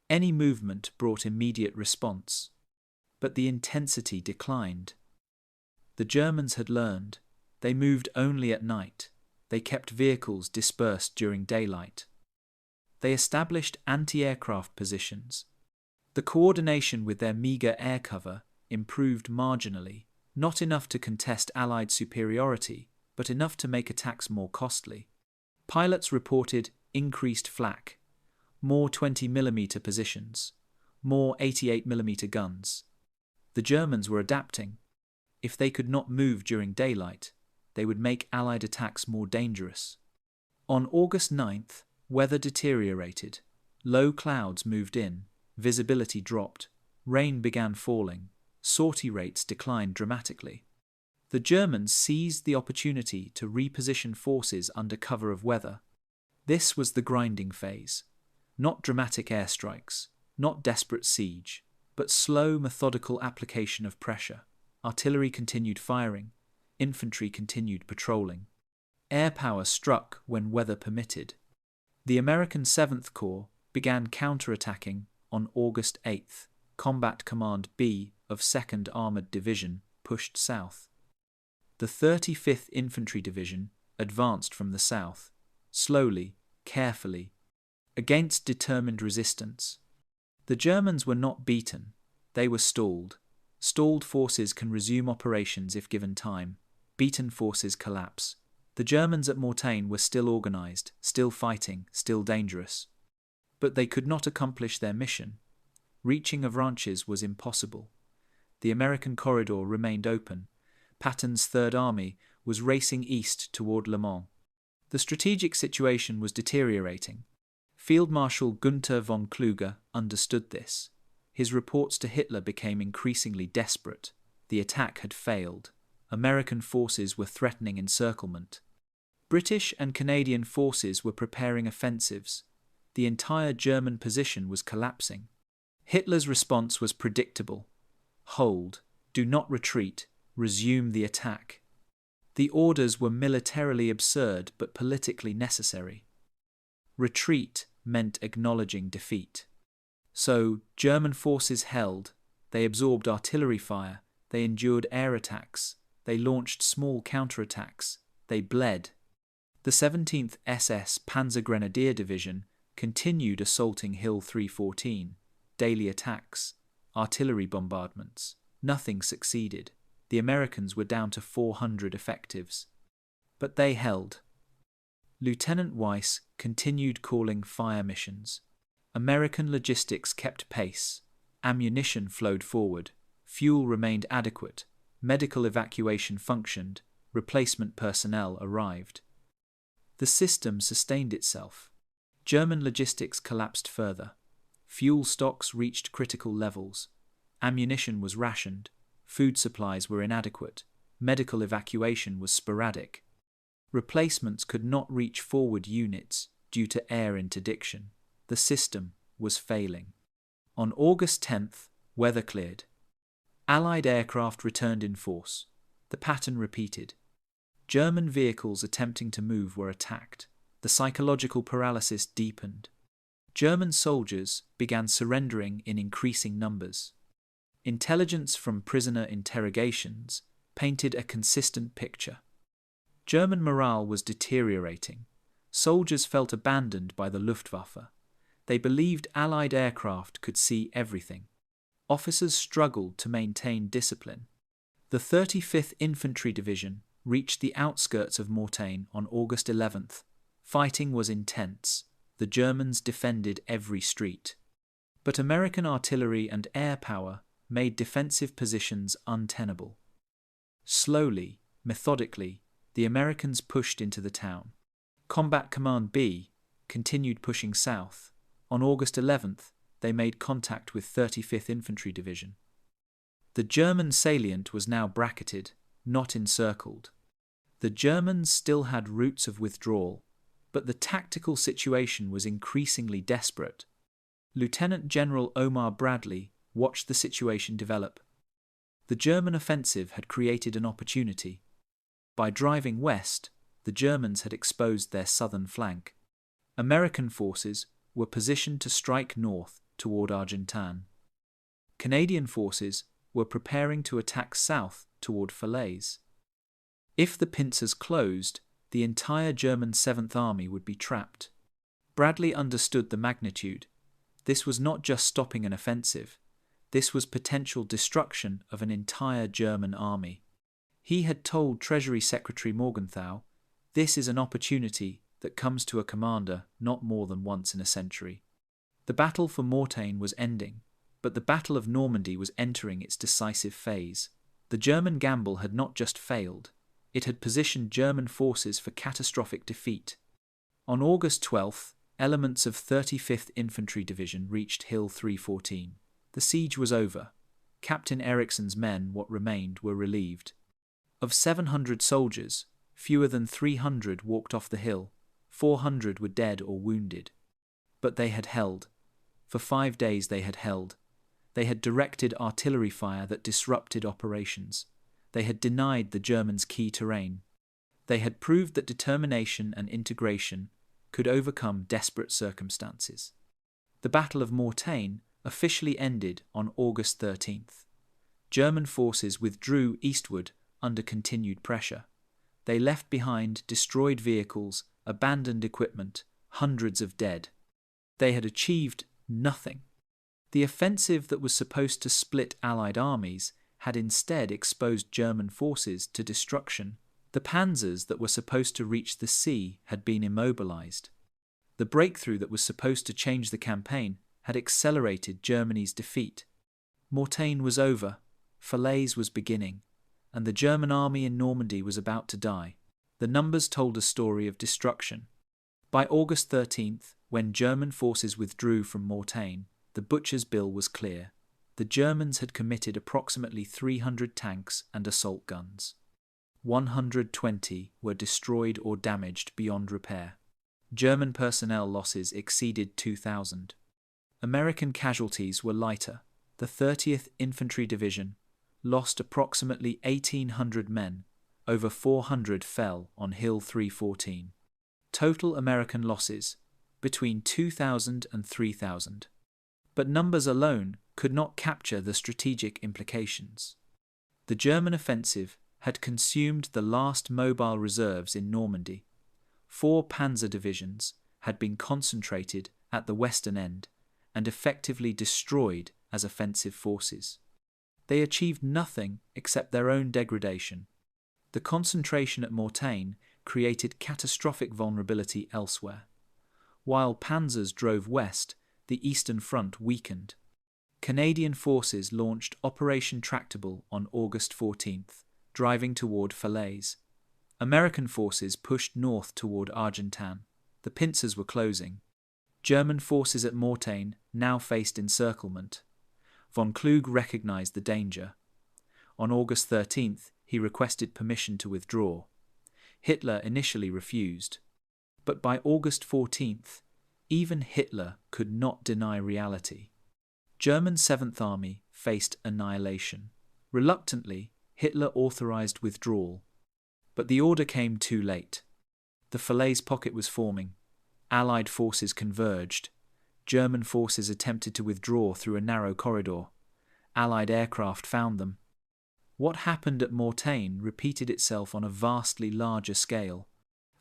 Any movement brought immediate response, but the intensity declined. The Germans had learned. They moved only at night. They kept vehicles dispersed during daylight. They established anti-aircraft positions. The coordination with their meagre air cover improved marginally, not enough to contest Allied superiority, but enough to make attacks more costly. Pilots reported increased flak, more 20mm positions, more 88mm guns. The Germans were adapting. If they could not move during daylight, they would make Allied attacks more dangerous. On August 9th, weather deteriorated. Low clouds moved in, visibility dropped, rain began falling, sortie rates declined dramatically. The Germans seized the opportunity to reposition forces under cover of weather. This was the grinding phase. Not dramatic airstrikes, not desperate siege, but slow, methodical application of pressure. Artillery continued firing, infantry continued patrolling. Air power struck when weather permitted. The American 7th Corps began counterattacking on August 8th. Combat Command B of 2nd Armored Division pushed south. The 35th Infantry Division advanced from the south, slowly, carefully, against determined resistance. The Germans were not beaten, they were stalled. Stalled forces can resume operations if given time. Beaten forces collapse. The Germans at Mortain were still organized, still fighting, still dangerous. But they could not accomplish their mission. Reaching Avranches was impossible. The American corridor remained open. Patton's Third Army was racing east toward Le Mans. The strategic situation was deteriorating. Field Marshal Gunther von Kluge understood this. His reports to Hitler became increasingly desperate. The attack had failed. American forces were threatening encirclement. British and Canadian forces were preparing offensives. The entire German position was collapsing. Hitler's response was predictable. Hold, do not retreat, resume the attack. The orders were militarily absurd but politically necessary. Retreat meant acknowledging defeat. So, German forces held, they absorbed artillery fire, they endured air attacks, they launched small counterattacks, they bled. The 17th SS Panzer Grenadier Division continued assaulting Hill 314, daily attacks, artillery bombardments. Nothing succeeded. The Americans were down to 400 effectives. But they held. Lieutenant Weiss continued calling fire missions. American logistics kept pace. Ammunition flowed forward. Fuel remained adequate. Medical evacuation functioned. Replacement personnel arrived. The system sustained itself. German logistics collapsed further. Fuel stocks reached critical levels. Ammunition was rationed. Food supplies were inadequate. Medical evacuation was sporadic. Replacements could not reach forward units due to air interdiction. The system was failing. On August 10th, weather cleared. Allied aircraft returned in force. The pattern repeated. German vehicles attempting to move were attacked. The psychological paralysis deepened. German soldiers began surrendering in increasing numbers. Intelligence from prisoner interrogations painted a consistent picture. German morale was deteriorating. Soldiers felt abandoned by the Luftwaffe. They believed Allied aircraft could see everything. Officers struggled to maintain discipline. The 35th Infantry Division reached the outskirts of Mortain on August 11th. Fighting was intense. The Germans defended every street. But American artillery and air power made defensive positions untenable. Slowly, methodically, the Americans pushed into the town. Combat Command B continued pushing south. On August 11th, they made contact with 35th Infantry Division. The German salient was now bracketed, not encircled. The Germans still had routes of withdrawal, but the tactical situation was increasingly desperate. Lieutenant General Omar Bradley watched the situation develop. The German offensive had created an opportunity. By driving west, the Germans had exposed their southern flank. American forces were positioned to strike north toward Argentan. Canadian forces were preparing to attack south toward Falaise. If the pincers closed, the entire German 7th Army would be trapped. Bradley understood the magnitude. This was not just stopping an offensive. This was potential destruction of an entire German army. He had told Treasury Secretary Morgenthau, "This is an opportunity that comes to a commander not more than once in a century." The battle for Mortain was ending, but the Battle of Normandy was entering its decisive phase. The German gamble had not just failed, it had positioned German forces for catastrophic defeat. On August 12th, elements of 35th Infantry Division reached Hill 314. The siege was over. Captain Ericsson's men, what remained, were relieved. Of 700 soldiers, fewer than 300 walked off the hill. 400 were dead or wounded. But they had held. For 5 days they had held. They had directed artillery fire that disrupted operations. They had denied the Germans key terrain. They had proved that determination and integration could overcome desperate circumstances. The Battle of Mortain officially ended on August 13th. German forces withdrew eastward under continued pressure. They left behind destroyed vehicles, abandoned equipment, hundreds of dead. They had achieved nothing. The offensive that was supposed to split Allied armies had instead exposed German forces to destruction. The panzers that were supposed to reach the sea had been immobilized. The breakthrough that was supposed to change the campaign had accelerated Germany's defeat. Mortain was over, Falaise was beginning, and the German army in Normandy was about to die. The numbers told a story of destruction. By August 13th, when German forces withdrew from Mortain, the butcher's bill was clear. The Germans had committed approximately 300 tanks and assault guns. 120 were destroyed or damaged beyond repair. German personnel losses exceeded 2,000. American casualties were lighter. The 30th Infantry Division lost approximately 1,800 men. Over 400 fell on Hill 314. Total American losses, between 2,000 and 3,000. But numbers alone could not capture the strategic implications. The German offensive had consumed the last mobile reserves in Normandy. 4 Panzer divisions had been concentrated at the western end and effectively destroyed as offensive forces. They achieved nothing except their own degradation. The concentration at Mortain created catastrophic vulnerability elsewhere. While panzers drove west, the Eastern Front weakened. Canadian forces launched Operation Tractable on August 14th, driving toward Falaise. American forces pushed north toward Argentan. The pincers were closing. German forces at Mortain now faced encirclement. Von Kluge recognized the danger. On August 13th, he requested permission to withdraw. Hitler initially refused. But by August 14th, even Hitler could not deny reality. German 7th Army faced annihilation. Reluctantly, Hitler authorized withdrawal. But the order came too late. The Falaise pocket was forming. Allied forces converged. German forces attempted to withdraw through a narrow corridor. Allied aircraft found them. What happened at Mortain repeated itself on a vastly larger scale.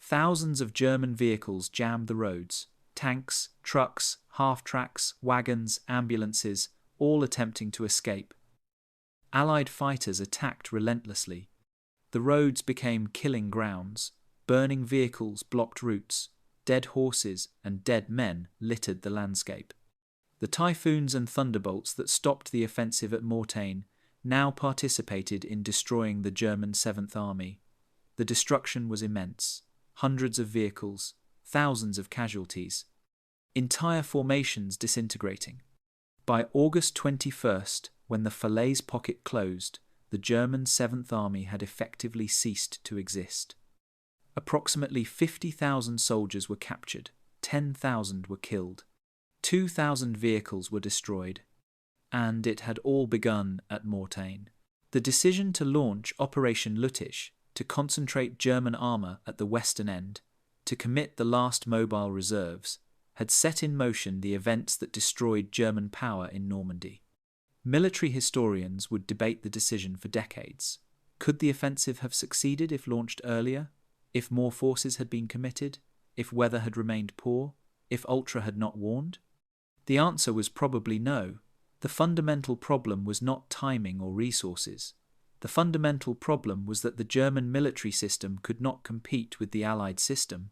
Thousands of German vehicles jammed the roads. Tanks, trucks, half-tracks, wagons, ambulances, all attempting to escape. Allied fighters attacked relentlessly. The roads became killing grounds. Burning vehicles blocked routes. Dead horses and dead men littered the landscape. The Typhoons and Thunderbolts that stopped the offensive at Mortain now participated in destroying the German 7th Army. The destruction was immense. Hundreds of vehicles, thousands of casualties. Entire formations disintegrating. By August 21st, when the Falaise pocket closed, the German 7th Army had effectively ceased to exist. Approximately 50,000 soldiers were captured, 10,000 were killed, 2,000 vehicles were destroyed, and it had all begun at Mortain. The decision to launch Operation Lüttich, to concentrate German armour at the western end, to commit the last mobile reserves, had set in motion the events that destroyed German power in Normandy. Military historians would debate the decision for decades. Could the offensive have succeeded if launched earlier? If more forces had been committed? If weather had remained poor? If Ultra had not warned? The answer was probably no. The fundamental problem was not timing or resources. The fundamental problem was that the German military system could not compete with the Allied system.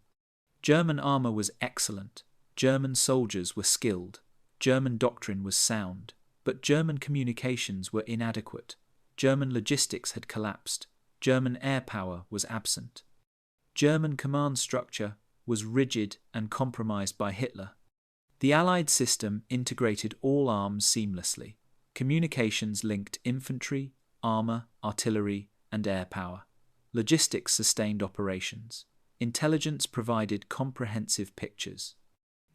German armour was excellent. German soldiers were skilled. German doctrine was sound. But German communications were inadequate. German logistics had collapsed. German air power was absent. German command structure was rigid and compromised by Hitler. The Allied system integrated all arms seamlessly. Communications linked infantry, armour, artillery, and air power. Logistics sustained operations. Intelligence provided comprehensive pictures.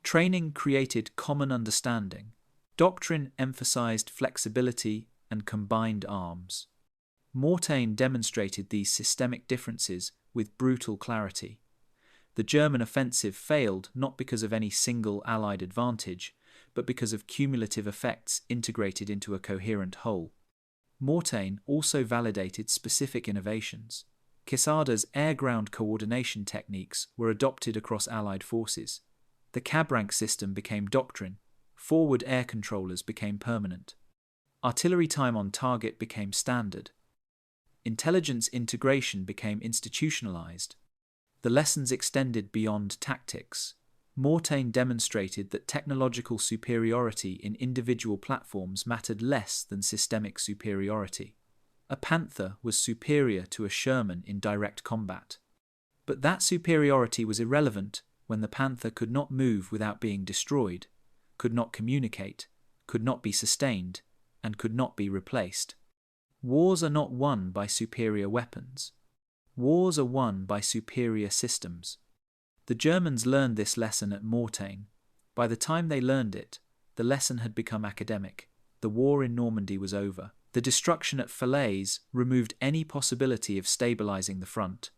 Training created common understanding. Doctrine emphasized flexibility and combined arms. Mortain demonstrated these systemic differences with brutal clarity. The German offensive failed not because of any single Allied advantage, but because of cumulative effects integrated into a coherent whole. Mortain also validated specific innovations. Quesada's air-ground coordination techniques were adopted across Allied forces. The cab rank system became doctrine. Forward air controllers became permanent. Artillery time on target became standard. Intelligence integration became institutionalized. The lessons extended beyond tactics. Mortain demonstrated that technological superiority in individual platforms mattered less than systemic superiority. A Panther was superior to a Sherman in direct combat. But that superiority was irrelevant when the Panther could not move without being destroyed, could not communicate, could not be sustained, and could not be replaced. Wars are not won by superior weapons. Wars are won by superior systems. The Germans learned this lesson at Mortain. By the time they learned it, the lesson had become academic. The war in Normandy was over. The destruction at Falaise removed any possibility of stabilizing the front.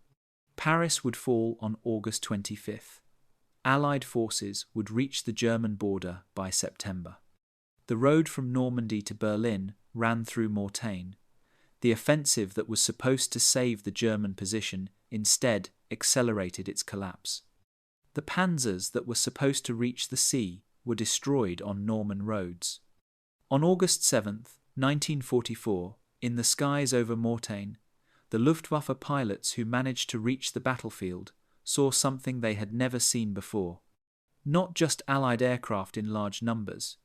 Paris would fall on August 25th. Allied forces would reach the German border by September. The road from Normandy to Berlin ran through Mortain. The offensive that was supposed to save the German position instead accelerated its collapse. The panzers that were supposed to reach the sea were destroyed on Norman roads. On August 7th, 1944, in the skies over Mortain, the Luftwaffe pilots who managed to reach the battlefield saw something they had never seen before. Not just Allied aircraft in large numbers,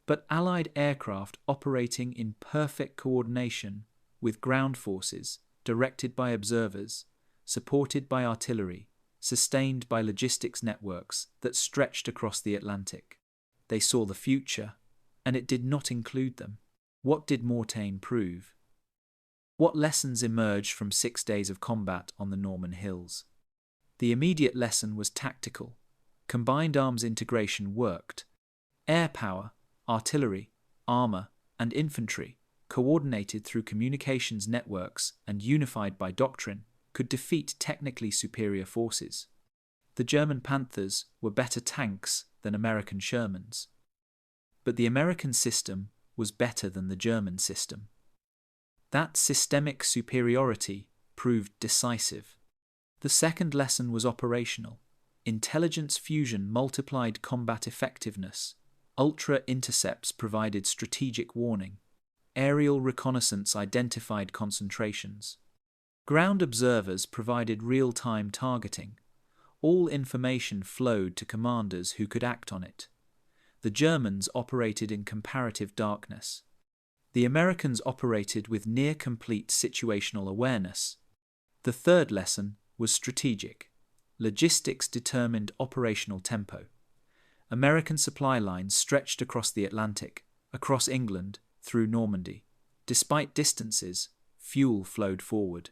but Allied aircraft operating in perfect coordination with ground forces, directed by observers, supported by artillery, sustained by logistics networks that stretched across the Atlantic. They saw the future, and it did not include them. What did Mortain prove? What lessons emerged from 6 days of combat on the Norman hills? The immediate lesson was tactical. Combined arms integration worked. Air power, artillery, armour, and infantry, coordinated through communications networks and unified by doctrine, could defeat technically superior forces. The German Panthers were better tanks than American Shermans. But the American system was better than the German system. That systemic superiority proved decisive. The second lesson was operational. Intelligence fusion multiplied combat effectiveness. Ultra-intercepts provided strategic warning. Aerial reconnaissance identified concentrations. Ground observers provided real-time targeting. All information flowed to commanders who could act on it. The Germans operated in comparative darkness. The Americans operated with near-complete situational awareness. The third lesson was strategic. Logistics determined operational tempo. American supply lines stretched across the Atlantic, across England, through Normandy. Despite distances, fuel flowed forward.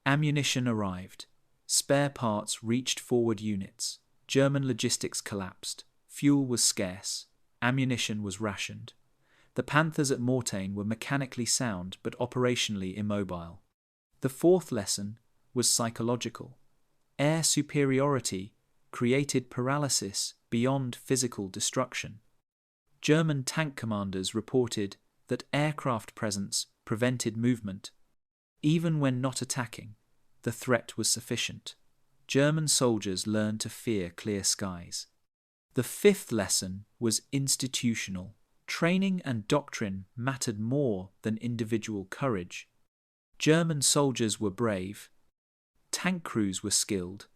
Ammunition arrived. Spare parts reached forward units. German logistics collapsed. Fuel was scarce. Ammunition was rationed. The Panthers at Mortain were mechanically sound but operationally immobile. The fourth lesson was psychological. Air superiority created paralysis beyond physical destruction. German tank commanders reported that aircraft presence prevented movement. Even when not attacking, the threat was sufficient. German soldiers learned to fear clear skies. The fifth lesson was institutional. Training and doctrine mattered more than individual courage. German soldiers were brave. Tank crews were skilled.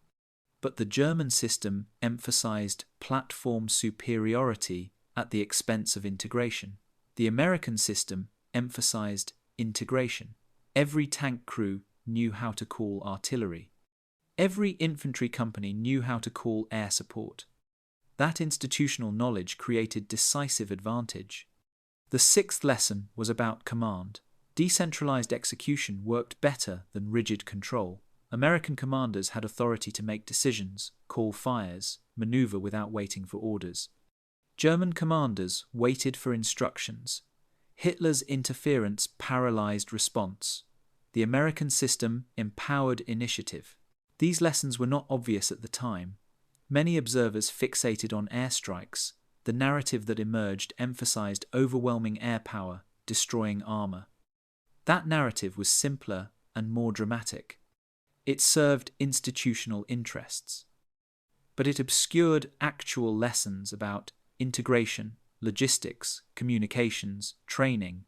But the German system emphasized platform superiority at the expense of integration. The American system emphasized integration. Every tank crew knew how to call artillery. Every infantry company knew how to call air support. That institutional knowledge created decisive advantage. The sixth lesson was about command. Decentralized execution worked better than rigid control. American commanders had authority to make decisions, call fires, maneuver without waiting for orders. German commanders waited for instructions. Hitler's interference paralyzed response. The American system empowered initiative. These lessons were not obvious at the time. Many observers fixated on airstrikes. The narrative that emerged emphasized overwhelming air power, destroying armor. That narrative was simpler and more dramatic. It served institutional interests. But it obscured actual lessons about integration, logistics, communications, training.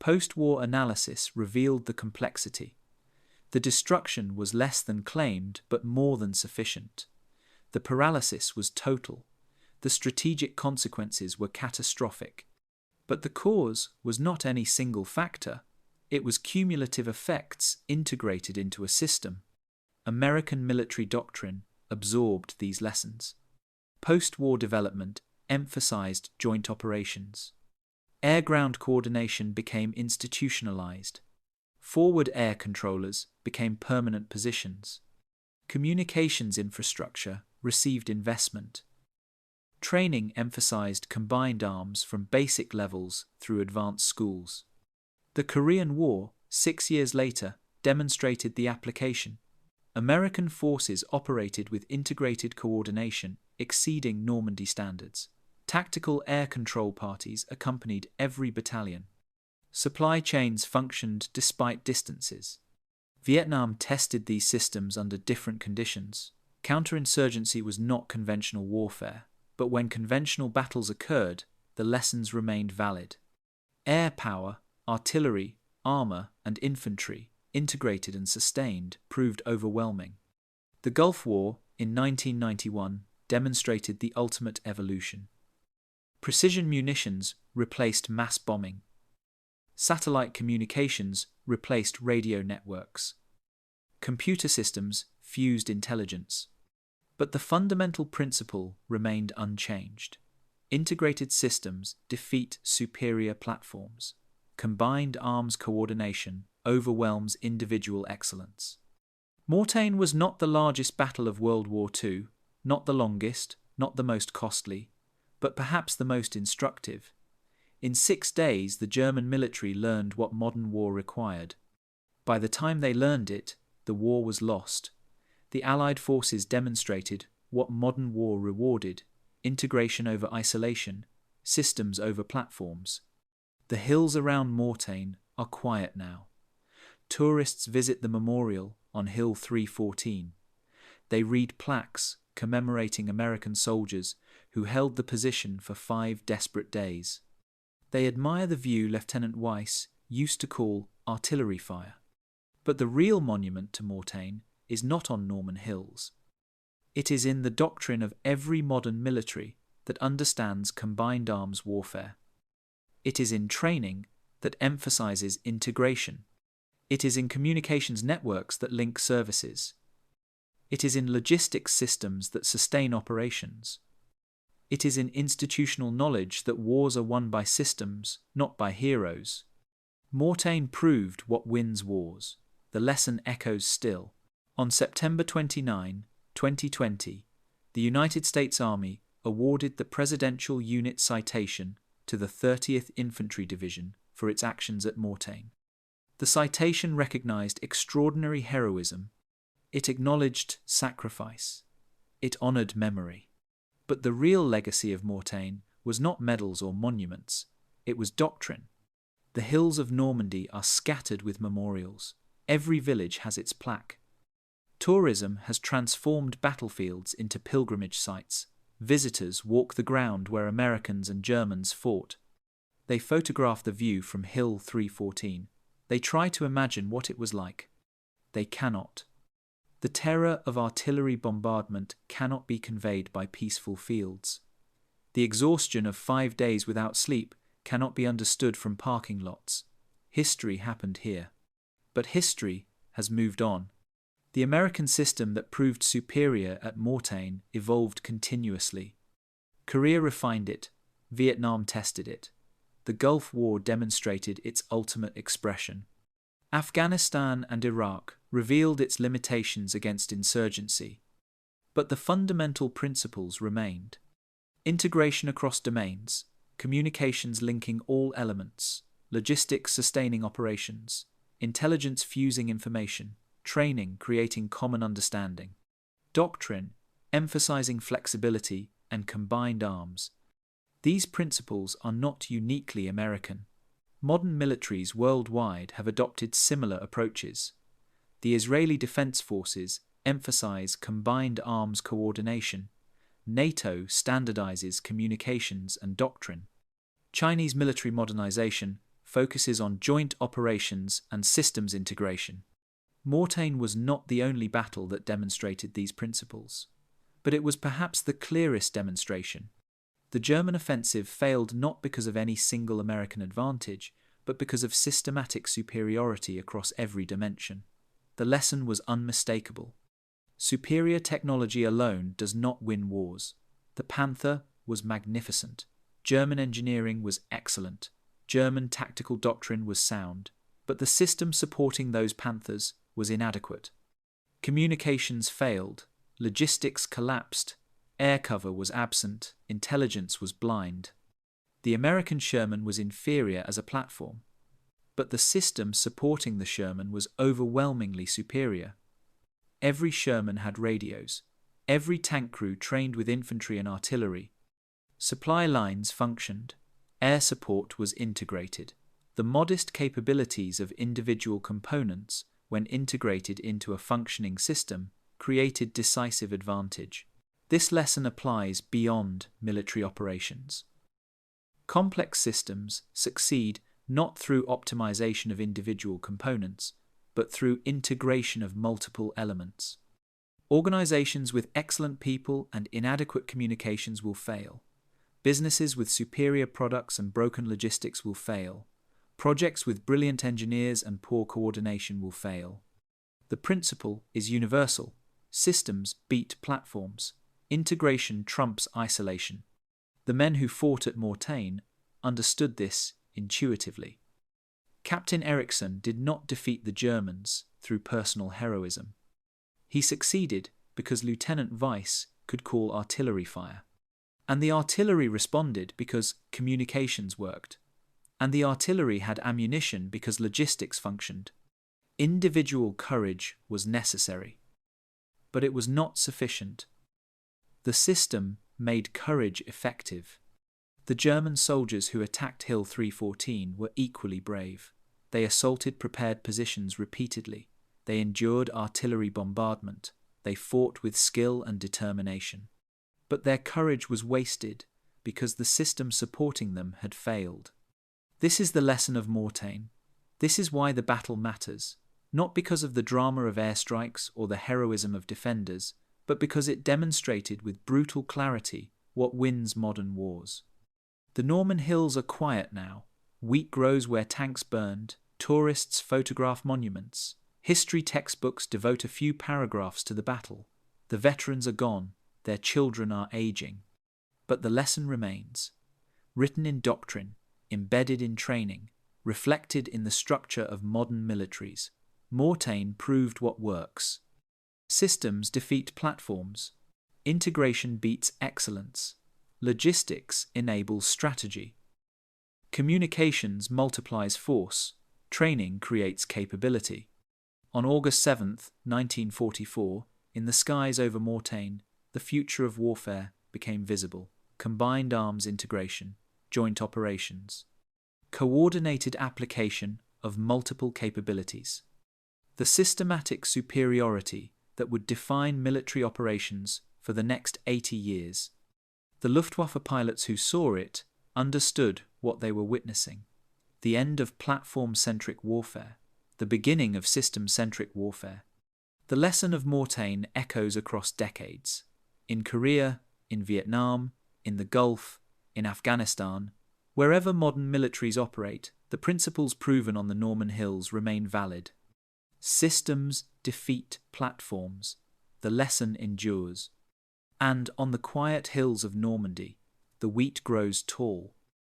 Post-war analysis revealed the complexity. The destruction was less than claimed, but more than sufficient. The paralysis was total. The strategic consequences were catastrophic. But the cause was not any single factor. It was cumulative effects integrated into a system. American military doctrine absorbed these lessons. Post-war development emphasized joint operations. Air-ground coordination became institutionalized. Forward air controllers became permanent positions. Communications infrastructure received investment. Training emphasized combined arms from basic levels through advanced schools. The Korean War, 6 years later, demonstrated the application. American forces operated with integrated coordination exceeding Normandy standards. Tactical air control parties accompanied every battalion. Supply chains functioned despite distances. Vietnam tested these systems under different conditions. Counterinsurgency was not conventional warfare, but when conventional battles occurred, the lessons remained valid. Air power, artillery, armor, and infantry, integrated and sustained, proved overwhelming. The Gulf War, in 1991, demonstrated the ultimate evolution. Precision munitions replaced mass bombing. Satellite communications replaced radio networks. Computer systems fused intelligence. But the fundamental principle remained unchanged. Integrated systems defeat superior platforms. Combined arms coordination overwhelms individual excellence. Mortain was not the largest battle of World War II, not the longest, not the most costly, but perhaps the most instructive. In 6 days, the German military learned what modern war required. By the time they learned it, the war was lost. The Allied forces demonstrated what modern war rewarded: integration over isolation, systems over platforms. The hills around Mortain are quiet now. Tourists visit the memorial on Hill 314. They read plaques commemorating American soldiers who held the position for 5 desperate days. They admire the view Lieutenant Weiss used to call artillery fire. But the real monument to Mortain is not on Norman hills. It is in the doctrine of every modern military that understands combined arms warfare. It is in training that emphasizes integration. It is in communications networks that link services. It is in logistics systems that sustain operations. It is in institutional knowledge that wars are won by systems, not by heroes. Mortain proved what wins wars. The lesson echoes still. On September 29, 2020, the United States Army awarded the Presidential Unit Citation to the 30th Infantry Division for its actions at Mortain. The citation recognized extraordinary heroism. It acknowledged sacrifice. It honored memory. But the real legacy of Mortain was not medals or monuments. It was doctrine. The hills of Normandy are scattered with memorials. Every village has its plaque. Tourism has transformed battlefields into pilgrimage sites. Visitors walk the ground where Americans and Germans fought. They photograph the view from Hill 314. They try to imagine what it was like. They cannot. The terror of artillery bombardment cannot be conveyed by peaceful fields. The exhaustion of 5 days without sleep cannot be understood from parking lots. History happened here. But history has moved on. The American system that proved superior at Mortain evolved continuously. Korea refined it. Vietnam tested it. The Gulf War demonstrated its ultimate expression. Afghanistan and Iraq revealed its limitations against insurgency. But the fundamental principles remained. Integration across domains, communications linking all elements, logistics sustaining operations, intelligence fusing information, training creating common understanding, doctrine emphasizing flexibility and combined arms. These principles are not uniquely American. Modern militaries worldwide have adopted similar approaches. The Israeli Defense Forces emphasize combined arms coordination. NATO standardizes communications and doctrine. Chinese military modernization focuses on joint operations and systems integration. Mortain was not the only battle that demonstrated these principles, but it was perhaps the clearest demonstration. The German offensive failed not because of any single American advantage, but because of systematic superiority across every dimension. The lesson was unmistakable. Superior technology alone does not win wars. The Panther was magnificent. German engineering was excellent. German tactical doctrine was sound. But the system supporting those Panthers was inadequate. Communications failed. Logistics collapsed. Air cover was absent. Intelligence was blind. The American Sherman was inferior as a platform. But the system supporting the Sherman was overwhelmingly superior. Every Sherman had radios. Every tank crew trained with infantry and artillery. Supply lines functioned. Air support was integrated. The modest capabilities of individual components, when integrated into a functioning system, created decisive advantage. This lesson applies beyond military operations. Complex systems succeed not through optimization of individual components, but through integration of multiple elements. Organizations with excellent people and inadequate communications will fail. Businesses with superior products and broken logistics will fail. Projects with brilliant engineers and poor coordination will fail. The principle is universal. Systems beat platforms. Integration trumps isolation. The men who fought at Mortain understood this intuitively. Captain Eriksson did not defeat the Germans through personal heroism. He succeeded because Lieutenant Weiss could call artillery fire. And the artillery responded because communications worked. And the artillery had ammunition because logistics functioned. Individual courage was necessary. But it was not sufficient. The system made courage effective. The German soldiers who attacked Hill 314 were equally brave. They assaulted prepared positions repeatedly. They endured artillery bombardment. They fought with skill and determination. But their courage was wasted because the system supporting them had failed. This is the lesson of Mortain. This is why the battle matters, not because of the drama of airstrikes or the heroism of defenders, but because it demonstrated with brutal clarity what wins modern wars. The Norman hills are quiet now. Wheat grows where tanks burned. Tourists photograph monuments. History textbooks devote a few paragraphs to the battle. The veterans are gone. Their children are aging. But the lesson remains. Written in doctrine, embedded in training, reflected in the structure of modern militaries. Mortain proved what works. Systems defeat platforms. Integration beats excellence. Logistics enables strategy. Communications multiplies force. Training creates capability. On August 7, 1944, in the skies over Mortain, the future of warfare became visible. Combined arms integration, joint operations, coordinated application of multiple capabilities. The systematic superiority that would define military operations for the next 80 years. The Luftwaffe pilots who saw it understood what they were witnessing. The end of platform-centric warfare, the beginning of system-centric warfare. The lesson of Mortain echoes across decades. In Korea, in Vietnam, in the Gulf, in Afghanistan, wherever modern militaries operate, the principles proven on the Norman hills remain valid. Systems defeat platforms. The lesson endures. And on the quiet hills of Normandy, the wheat grows tall.